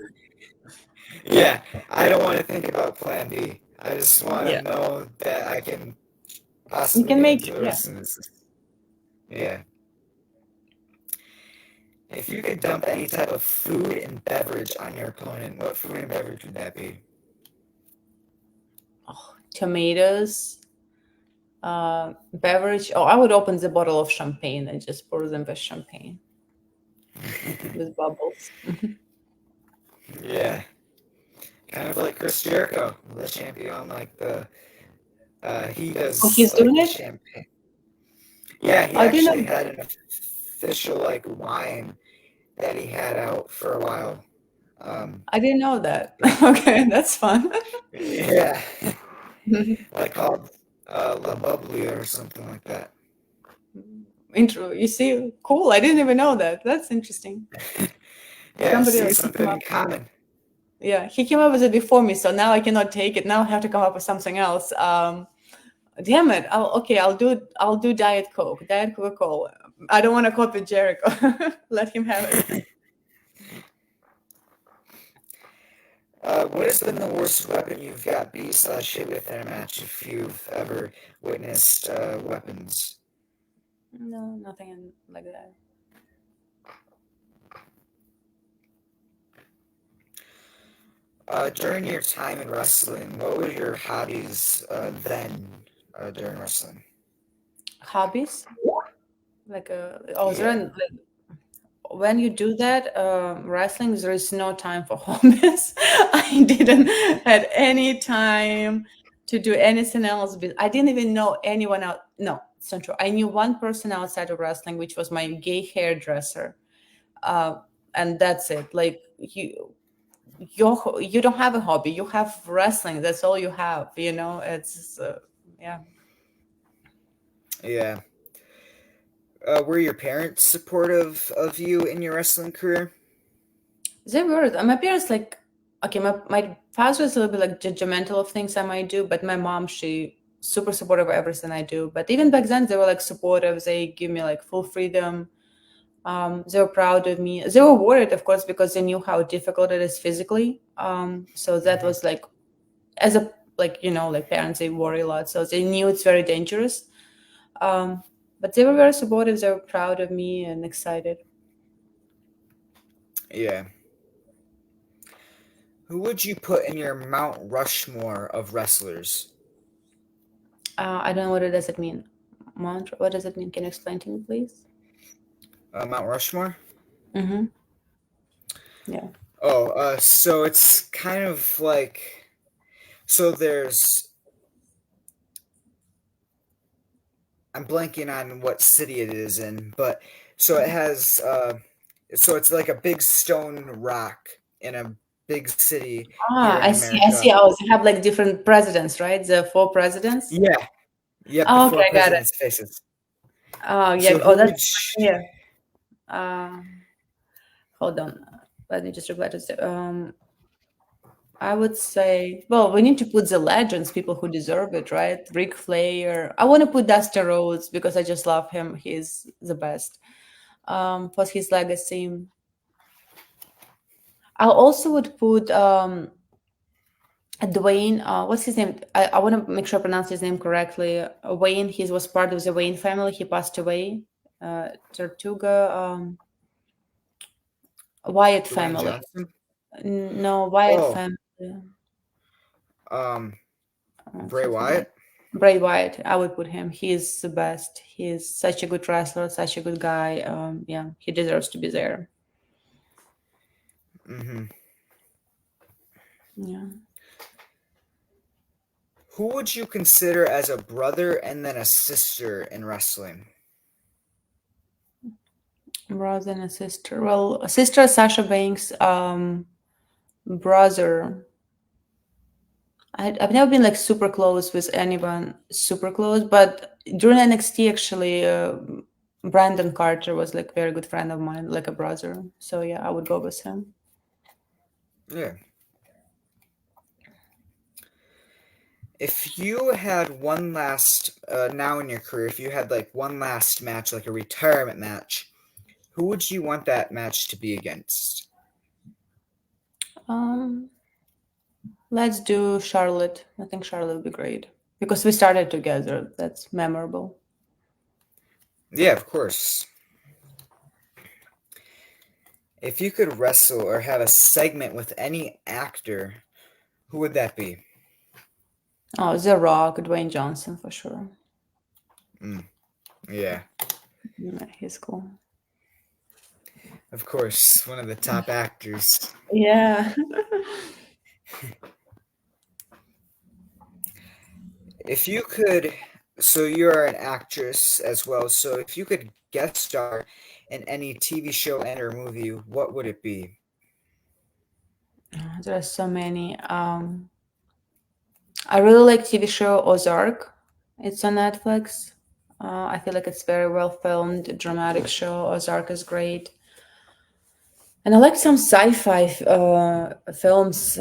Yeah, I don't want to think about plan B. I just want to Yeah, know that I can you possibly can get make into it. the Yeah. wrestling business. Yeah. If you could dump any type of food and beverage on your opponent, what food and beverage would that be? Oh, tomatoes, beverage. Oh, I would open the bottle of champagne and just pour them with champagne with bubbles. Yeah, kind of like Chris Jericho, the champion. Like he Oh, does he's doing like it? champagne. Yeah, he I didn't actually know. had an official like wine that he had out for a while. Um, I didn't know that. Okay, that's fun. yeah, like called La Bubbly or something like that. Intro. You see, cool. I didn't even know that. That's interesting. Yeah, Somebody see like he came something in up. common. Yeah, he came up with it before me, so now I cannot take it. Now I have to come up with something else. Damn it. I'll do Diet Coke, Diet Coca-Cola. I don't want to copy Jericho. Let him have it. What has been the worst weapon you've got beat slash hit with in a match if you've ever witnessed weapons? No, nothing like that. During your time in wrestling, what were your hobbies then during wrestling? Hobbies? Like oh, Yeah. when you do that, wrestling, there is no time for hobbies. I didn't had any time to do anything else. I didn't even know anyone out. No, it's not true. I knew one person outside of wrestling, which was my gay hairdresser, uh, and that's it. Like you don't have a hobby. You have wrestling. That's all you have. It's yeah. Yeah. Were your parents supportive of you in your wrestling career? They were. My parents like okay. My father was a little bit like judgmental of things I might do, but my mom she super supportive of everything I do. But even back then they were like supportive. They give me like full freedom. They were proud of me. They were worried, of course, because they knew how difficult it is physically. So that Hmm. was like as a like like parents they worry a lot, so they knew it's very dangerous. Um, but they were very supportive. They were proud of me and excited. Yeah. Who would you put in your Mount Rushmore of wrestlers? I don't know what it does it mean. Mantra. What does it mean? Can you explain to me, please? Mount Rushmore? Mm-hmm. Yeah. Oh, so it's kind of like so there's I'm blanking on what city it is in, but so it has So it's like a big stone rock in a big city here Ah, in I see. I see. America. Oh, they have like different presidents, right? The four presidents. Yeah, yep, the Oh, four okay, I got it. presidents' faces. Oh, yeah. So Oh, who that's would here. Uh, Hold on. Let me just reply to I would say, well, we need to put the legends, people who deserve it, right? Ric Flair. I want to put Dusty Rhodes because I just love him. He's the best. Plus his legacy. I also would put Dwayne. What's his name? I want to make sure I pronounce his name correctly. Wayne. He was part of the Wayne family. He passed away. Tortuga. Wyatt Dwayne family. Johnson? No, Wyatt Oh, family. um, Bray Something like Wyatt. Bray Wyatt. I would put him. He's the best. He's such a good wrestler, such a good guy. Yeah, he deserves to be there. Hmm. Yeah, Who would you consider as a brother and then a sister in wrestling? brother and a sister. Well, a sister Sasha Banks. Brother. I've never been like super close with anyone, super close. But during NXT, actually, Brandon Carter was like a very good friend of mine, like a brother. So yeah, I would go with him. Yeah. If you had one last, now in your career, if you had like one last match, like a retirement match, who would you want that match to be against? Um, let's do Charlotte. I think Charlotte would be great because we started together. That's memorable. Yeah, of course. If you could wrestle or have a segment with any actor, who would that be? Oh, The Rock, Dwayne Johnson for sure. Mm, yeah, Yeah, he's cool. of course, one of the top actors. Yeah. If you could, so you're an actress as well, so if you could guest star in any TV show and or movie, what would it be? There are so many. I really like TV show Ozark. It's on Netflix. I feel like it's very well filmed, dramatic show. Ozark is great. And I like some sci-fi films,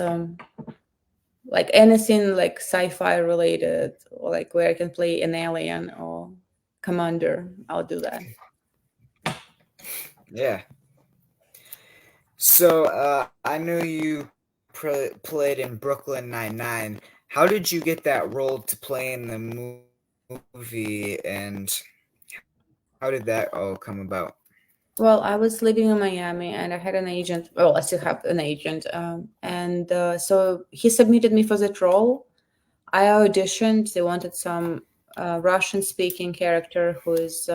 like anything like sci-fi related, or like where I can play an alien or commander. I'll do that. Yeah. So I know you played in Brooklyn Nine-Nine. How did you get that role to play in the movie, and how did that all come about? Well, I was living in Miami and I had an agent. Well, I still have an agent. And so he submitted me for that role. I auditioned. They wanted some Russian speaking character who is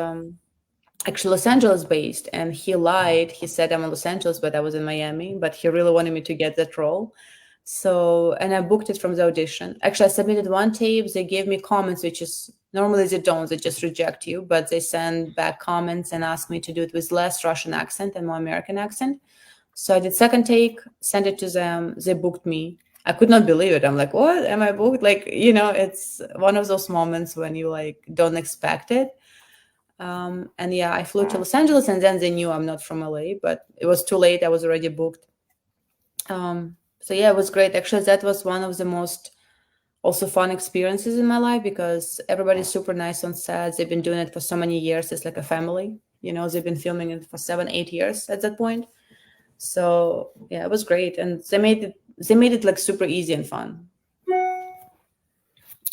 actually Los Angeles based. And he lied. He said I'm in Los Angeles, but I was in Miami. But he really wanted me to get that role. So, and I booked it from the audition. Actually, I submitted one tape. They gave me comments, which is normally they don't, they just reject you, but they send back comments and ask me to do it with less Russian accent and more American accent. So I did second take, sent it to them. They booked me. I could not believe it. I'm like, what? Am I booked? Like, it's one of those moments when you like don't expect it. And yeah, I flew to Los Angeles and then they knew I'm not from LA, but it was too late. I was already booked. So yeah, it was great. Actually, that was one of the most also fun experiences in my life because everybody's super nice on set. They've been doing it for so many years. It's like a family. They've been filming it for 7, 8 years at that point. So yeah, it was great, and they made it like super easy and fun.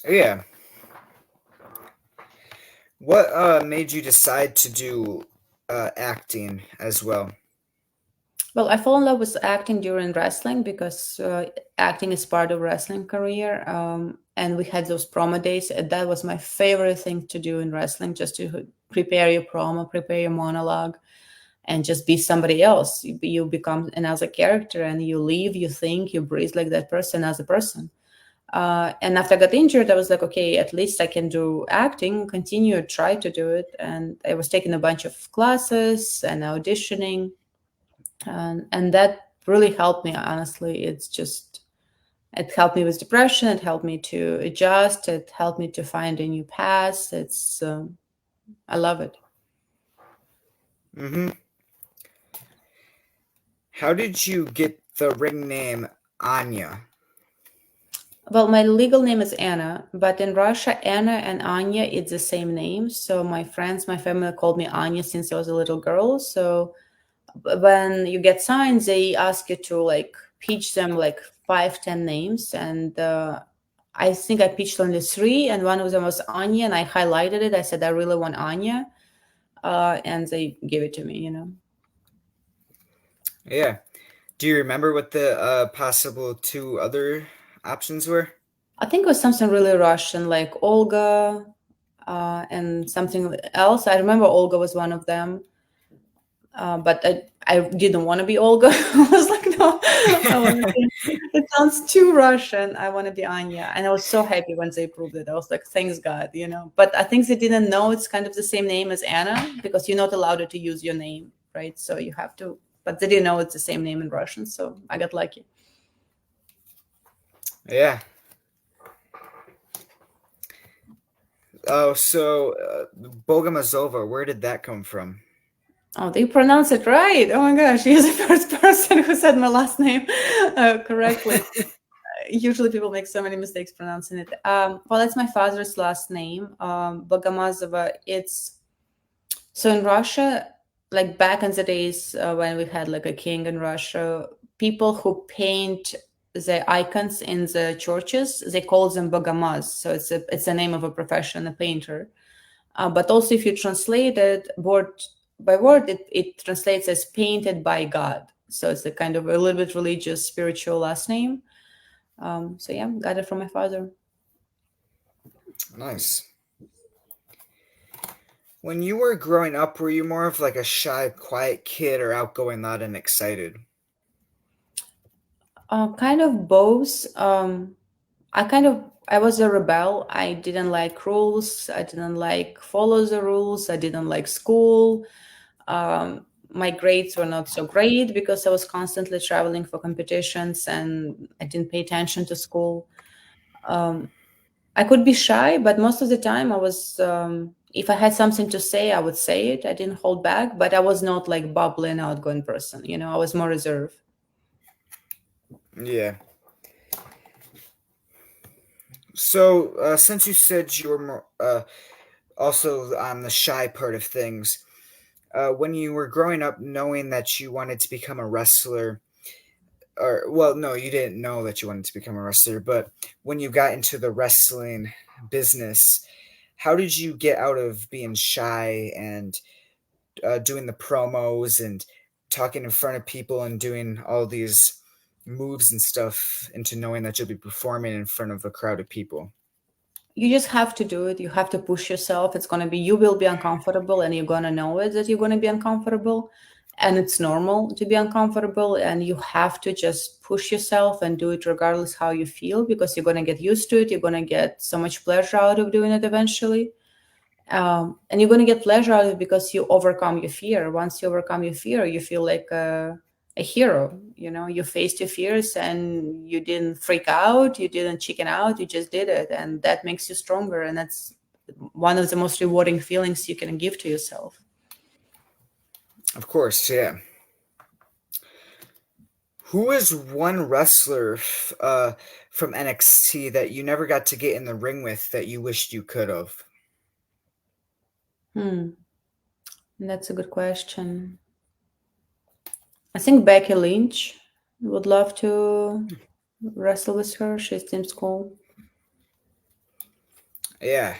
Yeah. What made you decide to do acting as well? Well, I fell in love with acting during wrestling because acting is part of wrestling career. And we had those promo days. And that was my favorite thing to do in wrestling, just to prepare your promo, prepare your monologue, and just be somebody else. You become another character and you live, you think, you breathe like that person as a person. And after I got injured, I was like, okay, at least I can do acting, continue, try to do it. And I was taking a bunch of classes and auditioning. And that really helped me. Honestly, it helped me with depression. It helped me to adjust. It helped me to find a new path. I love it. Mm-hmm. How did you get the ring name Anya? Well, my legal name is Anna, but in Russia, Anna and Anya, it's the same name. So my friends, my family called me Anya since I was a little girl. So when you get signed, they ask you to like pitch them like 5, 10 names. And I think I pitched only three, and one of them was Anya, and I highlighted it. I said, I really want Anya. And they gave it to me, you know. Yeah. Do you remember what the possible two other options were? I think it was something really Russian, like Olga, and something else. I remember Olga was one of them, but I didn't want to be Olga. I was like, no, I want to be. It sounds too Russian. I want to be Anya, and I was so happy when they proved it. I was like, thanks God, you know. But I think they didn't know it's kind of the same name as Anna because you're not allowed to use your name, right? So you have to. But they didn't know it's the same name in Russian, so I got lucky. Yeah. Oh, so Bogomazova, where did that come from? Oh, they pronounce it right. Oh my gosh, you're the first person who said my last name correctly. Usually people make so many mistakes pronouncing it. Well, that's my father's last name, Bogomazova. It's so in Russia, like back in the days when we had like a king in Russia, people who paint the icons in the churches, they call them Bogomaz. So it's a name of a profession, a painter. But also, if you translate it word by word, it translates as painted by God. So it's a kind of a little bit religious, spiritual last name. So yeah, got it from my father. Nice. When you were growing up, were you more of like a shy, quiet kid or outgoing, loud, and excited? Kind of both. I was a rebel. I didn't like rules. I didn't like follow the rules. I didn't like school. My grades were not so great because I was constantly traveling for competitions and I didn't pay attention to school. Um, I could be shy, but most of the time I was. If I had something to say, I would say it. I didn't hold back, but I was not like bubbling, outgoing person. You know, I was more reserved. Yeah. So, since you said you were more, also on the shy part of things, when you were growing up, knowing that you wanted to become a wrestler, or well, no, you didn't know that you wanted to become a wrestler, but when you got into the wrestling business, how did you get out of being shy and doing the promos and talking in front of people and doing all these moves and stuff into knowing that you'll be performing in front of a crowd of people? You just have to do it. You have to push yourself. It's going to be, you will be uncomfortable and you're going to know it that you're going to be uncomfortable. And it's normal to be uncomfortable. And you have to just push yourself and do it regardless how you feel because you're going to get used to it. You're going to get so much pleasure out of doing it eventually. And you're going to get pleasure out of it because you overcome your fear. Once you overcome your fear, you feel like a hero. You know, you faced your fears and you didn't freak out, you didn't chicken out, you just did it, and that makes you stronger. And that's one of the most rewarding feelings you can give to yourself. Of course, yeah. Who is one wrestler from NXT that you never got to get in the ring with that you wished you could have? Hmm, that's a good question. I think Becky Lynch would love to wrestle with her. She seems cool. Yeah.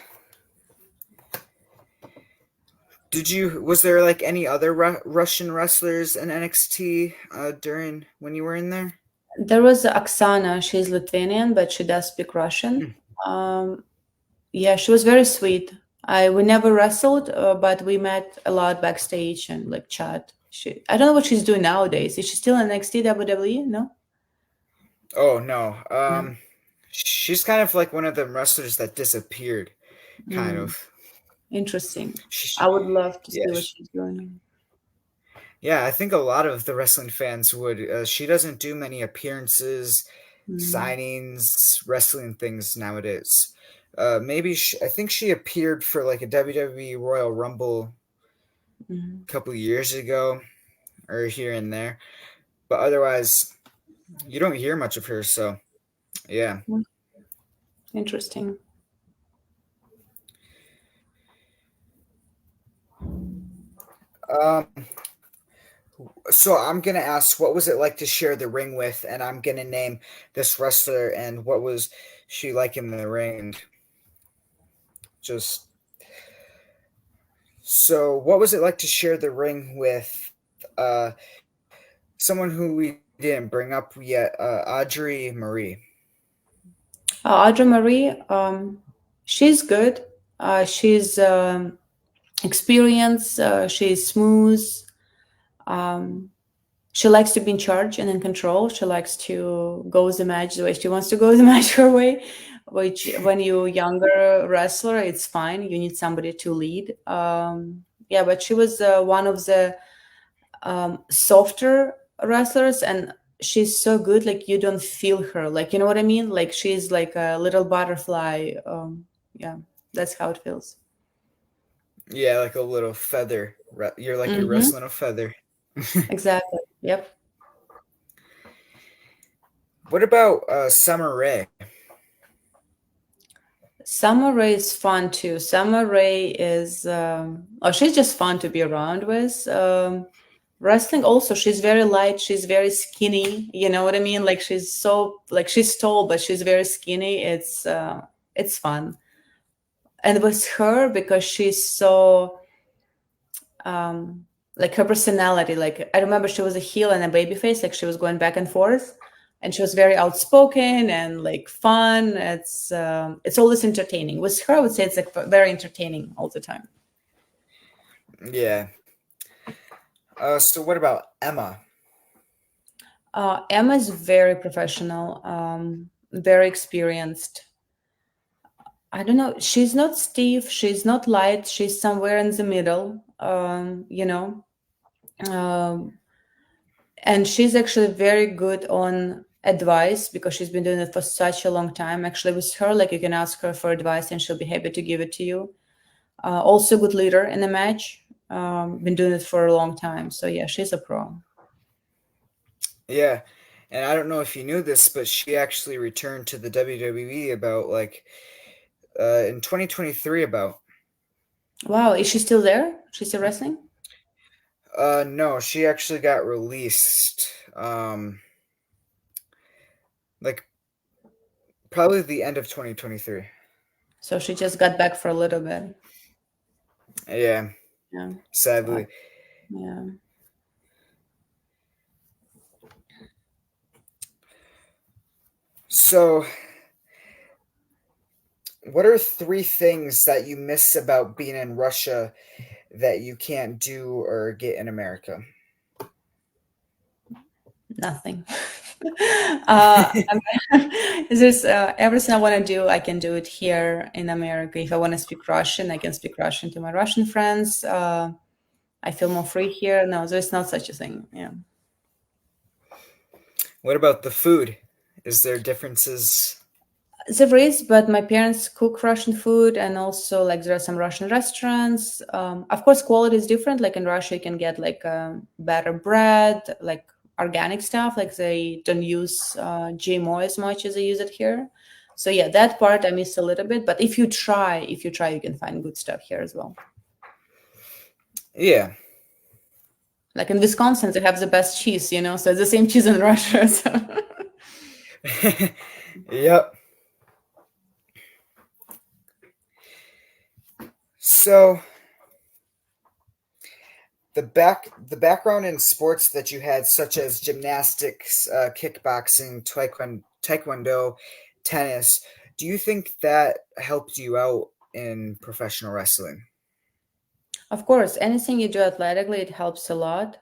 Did you? Was there like any other Russian wrestlers in NXT during when you were in there? There was Oksana. She's Lithuanian, but she does speak Russian. Hmm. Um, yeah, she was very sweet. I We never wrestled, but we met a lot backstage and like chat. I don't know what she's doing nowadays. Is she still in NXT WWE? No, Oh no. no. She's kind of like one of the wrestlers that disappeared. Kind Mm, of. interesting. She, I would love to yeah. see what she's doing. Yeah, I think a lot of the wrestling fans would. She doesn't do many appearances, Mm, signings, wrestling things nowadays. I think she appeared for like a WWE Royal Rumble mm. a couple years ago, or here and there. But otherwise, you don't hear much of her. So yeah. Mm. Interesting. Um, so I'm gonna ask, what was it like to share the ring with? And I'm gonna name this wrestler and what was she like in the ring? Just so, what was it like to share the ring with someone who we didn't bring up yet, Audrey Marie? Audrey Marie, she's good. She's experienced. She's smooth. Um, she likes to be in charge and in control. She likes to go the match the way she wants to go the match her way. Which, when you're younger wrestler, it's fine. You need somebody to lead. Yeah, but she was one of the softer wrestlers, and she's so good. Like you don't feel her. Like you know what I mean. Like she's like a little butterfly. Yeah, that's how it feels. Yeah, like a little feather. You're like you're Mm-hmm. wrestling a feather. Exactly. Yep. What about Summer Rae? Summer Rae is fun too. Summer Rae is, oh, she's just fun to be around with. Wrestling also, she's very light. She's very skinny. You know what I mean? Like she's so, like she's tall, but she's very skinny. It's fun. And with her, because she's so, like her personality, like I remember she was a heel and a baby face, like she was going back and forth, and she was very outspoken and like fun. It's always entertaining. With her, I would say it's like very entertaining all the time. Yeah. So what about Emma? Emma is very professional, very experienced. I don't know, she's not stiff, she's not light, she's somewhere in the middle. Um, and she's actually very good on advice because she's been doing it for such a long time. Actually, with her, like you can ask her for advice and she'll be happy to give it to you. Also, good leader in the match. Been doing it for a long time, so yeah, she's a pro. Yeah. And I don't know if you knew this, but she actually returned to the WWE about like in 2023 about. Wow, is she still there? She's still wrestling? No, she actually got released. Like probably the end of 2023. So she just got back for a little bit. Yeah, Yeah. So sadly. yeah. So, what are three things that you miss about being in Russia that you can't do or get in America? Nothing. There's everything I want to do, I can do it here in America. If I want to speak Russian, I can speak Russian to my Russian friends. I feel more free here. No, there's not such a thing. Yeah, What about the food? Is there differences? there is, but my parents cook Russian food, and also like there are some Russian restaurants. Of course, quality is different. Like in Russia, you can get like better bread, like organic stuff. Like they don't use GMO as much as they use it here. So yeah, that part I miss a little bit. But if you try, you can find good stuff here as well. Yeah. Like in Wisconsin, they have the best cheese. So it's the same cheese in Russia. So. Yep. So, the background in sports that you had, such as gymnastics, kickboxing, taekwondo, tennis, do you think that helped you out in professional wrestling? Of course, anything you do athletically, it helps a lot.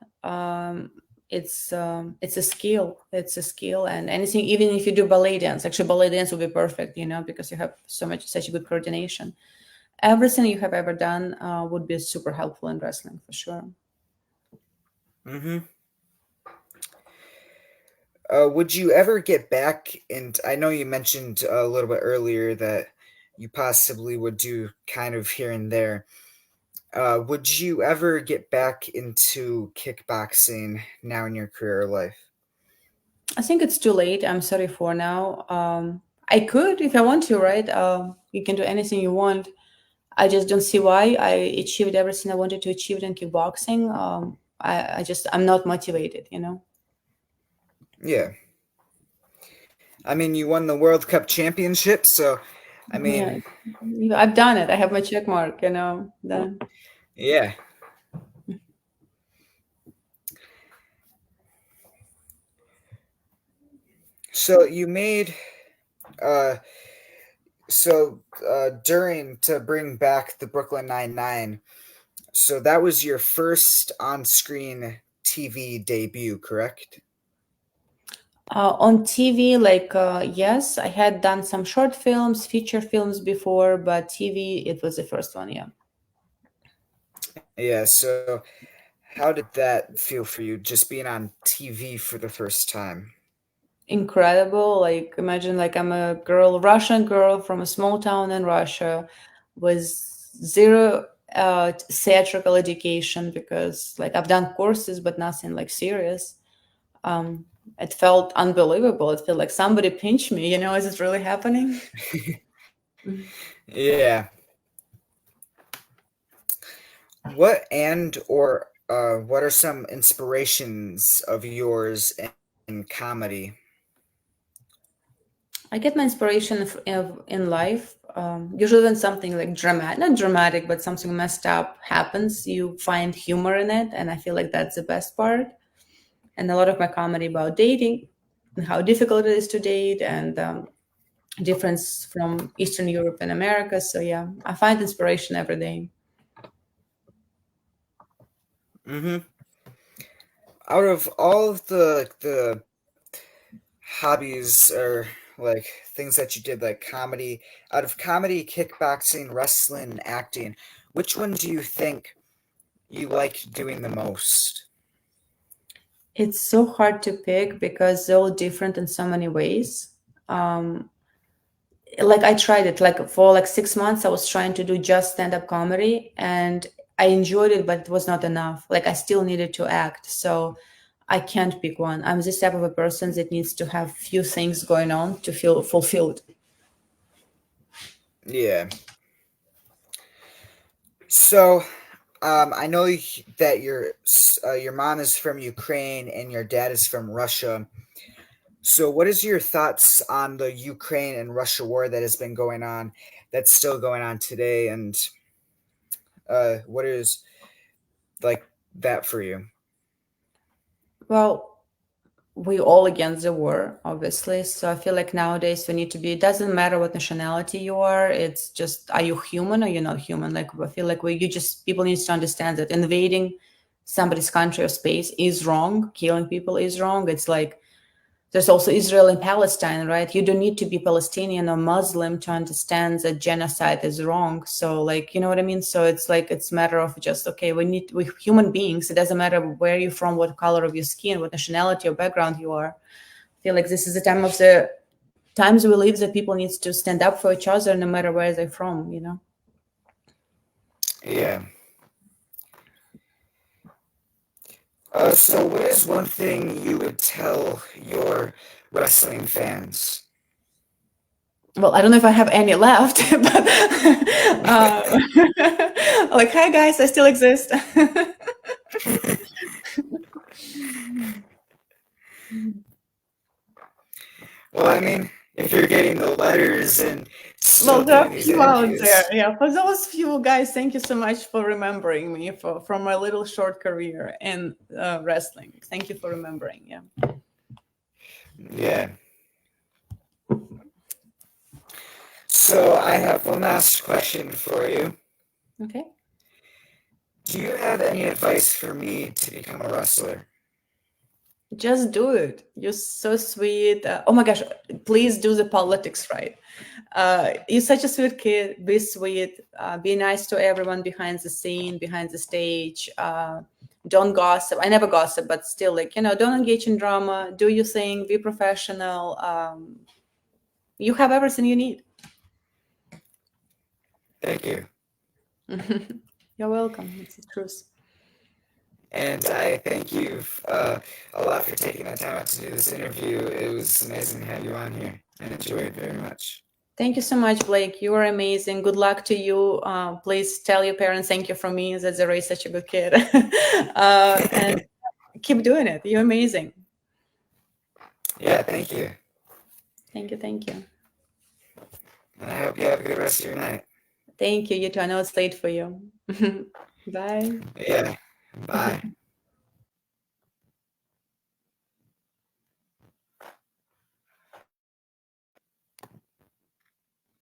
It's a skill. It's a skill, and anything, even if you do ballet dance, actually ballet dance will be perfect, because you have such a good coordination. Everything you have ever done would be super helpful in wrestling for sure. Mm-hmm. Would you ever get back? And I know you mentioned a little bit earlier that you possibly would do kind of here and there. Would you ever get back into kickboxing now in your career or life? I think it's too late. I'm 34 now. I could if I want to, right? You can do anything you want. I just don't see why. I achieved everything I wanted to achieve in kickboxing. I'm not motivated, you know? Yeah. I mean, you won the World Cup championship, so I Yeah, mean, I've done it. I have my check mark, you know? Done. yeah. So you made uh during to bring back the Brooklyn Nine-Nine. So that was your first on-screen TV debut, correct? On TV, yes, I had done some short films, feature films before, but TV, it was the first one, yeah. Yeah, so how did that feel for you just being on TV for the first time? Incredible. Like, imagine, like, I'm a girl, Russian girl from a small town in Russia with zero theatrical education because, like, I've done courses, but nothing like serious. Um, it felt unbelievable. It felt like somebody pinched me, you know, is it really happening? Yeah. What are some inspirations of yours in comedy? I get my inspiration in life. Usually, when something like dramatic, not dramatic, but something messed up happens, you find humor in it. And I feel like that's the best part. And a lot of my comedy about dating and how difficult it is to date and difference from Eastern Europe and America. So, yeah, I find inspiration every day. Mm-hmm. Out of all of the hobbies or like things that you did, like comedy, out of comedy, kickboxing, wrestling, acting, which one do you think you like doing the most? It's so hard to pick because they're all different in so many ways. Um, like I tried it like for like 6 months. I was trying to do just stand-up comedy and I enjoyed it, but it was not enough. Like I still needed to act. So I can't pick one. I'm this type of a person that needs to have few things going on to feel fulfilled. Yeah. So, I know that your mom is from Ukraine and your dad is from Russia. So, what is your thoughts on the Ukraine and Russia war that has been going on, that's still going on today, and what is like that for you? Well, we all against the war, obviously. So I feel like nowadays we need to be. It doesn't matter what nationality you are. It's just are you human or you're not human. Like I feel like you just people need to understand that invading somebody's country or space is wrong. Killing people is wrong. It's like there's also Israel and Palestine, right? You don't need to be Palestinian or Muslim to understand that genocide is wrong. So, like, you know what I mean? So it's like it's a matter of just okay. We human beings. It doesn't matter where you're from, what color of your skin, what nationality or background you are. I feel like this is the time of the times we live that people need to stand up for each other, no matter where they're from. You know. Yeah. So, what is one thing you would tell your wrestling fans? Well, I don't know if I have any left, but like, hi guys, I still exist. Well, I mean, if you're getting the letters and still Well, there are doing a these few out there. interviews, Yeah, for those few guys, thank you so much for remembering me from my little short career in wrestling. Thank you for remembering. Yeah. yeah. So, I have one last question for you. Okay. Do you have any advice for me to become a wrestler? Just do it. You're so sweet. Oh my gosh, please do the politics right. You're such a sweet kid. Be sweet. Be nice to everyone behind the scene, behind the stage. don't gossip. I never gossip, but still, like, don't engage in drama. Do your thing. Be professional. You have everything you need. Thank you. You're welcome. It's the truth. And I thank you a lot for taking the time out to do this interview. It was amazing to have you on here. I enjoyed it very much. Thank you so much, Blake. You are amazing. Good luck to you. Please tell your parents thank you from me that they raised such a good kid. And keep doing it. You're amazing. Yeah, thank you. Thank you. Thank you. And I hope you have a good rest of your night. Thank you. You too. I know it's late for you. Bye. Yeah. Bye.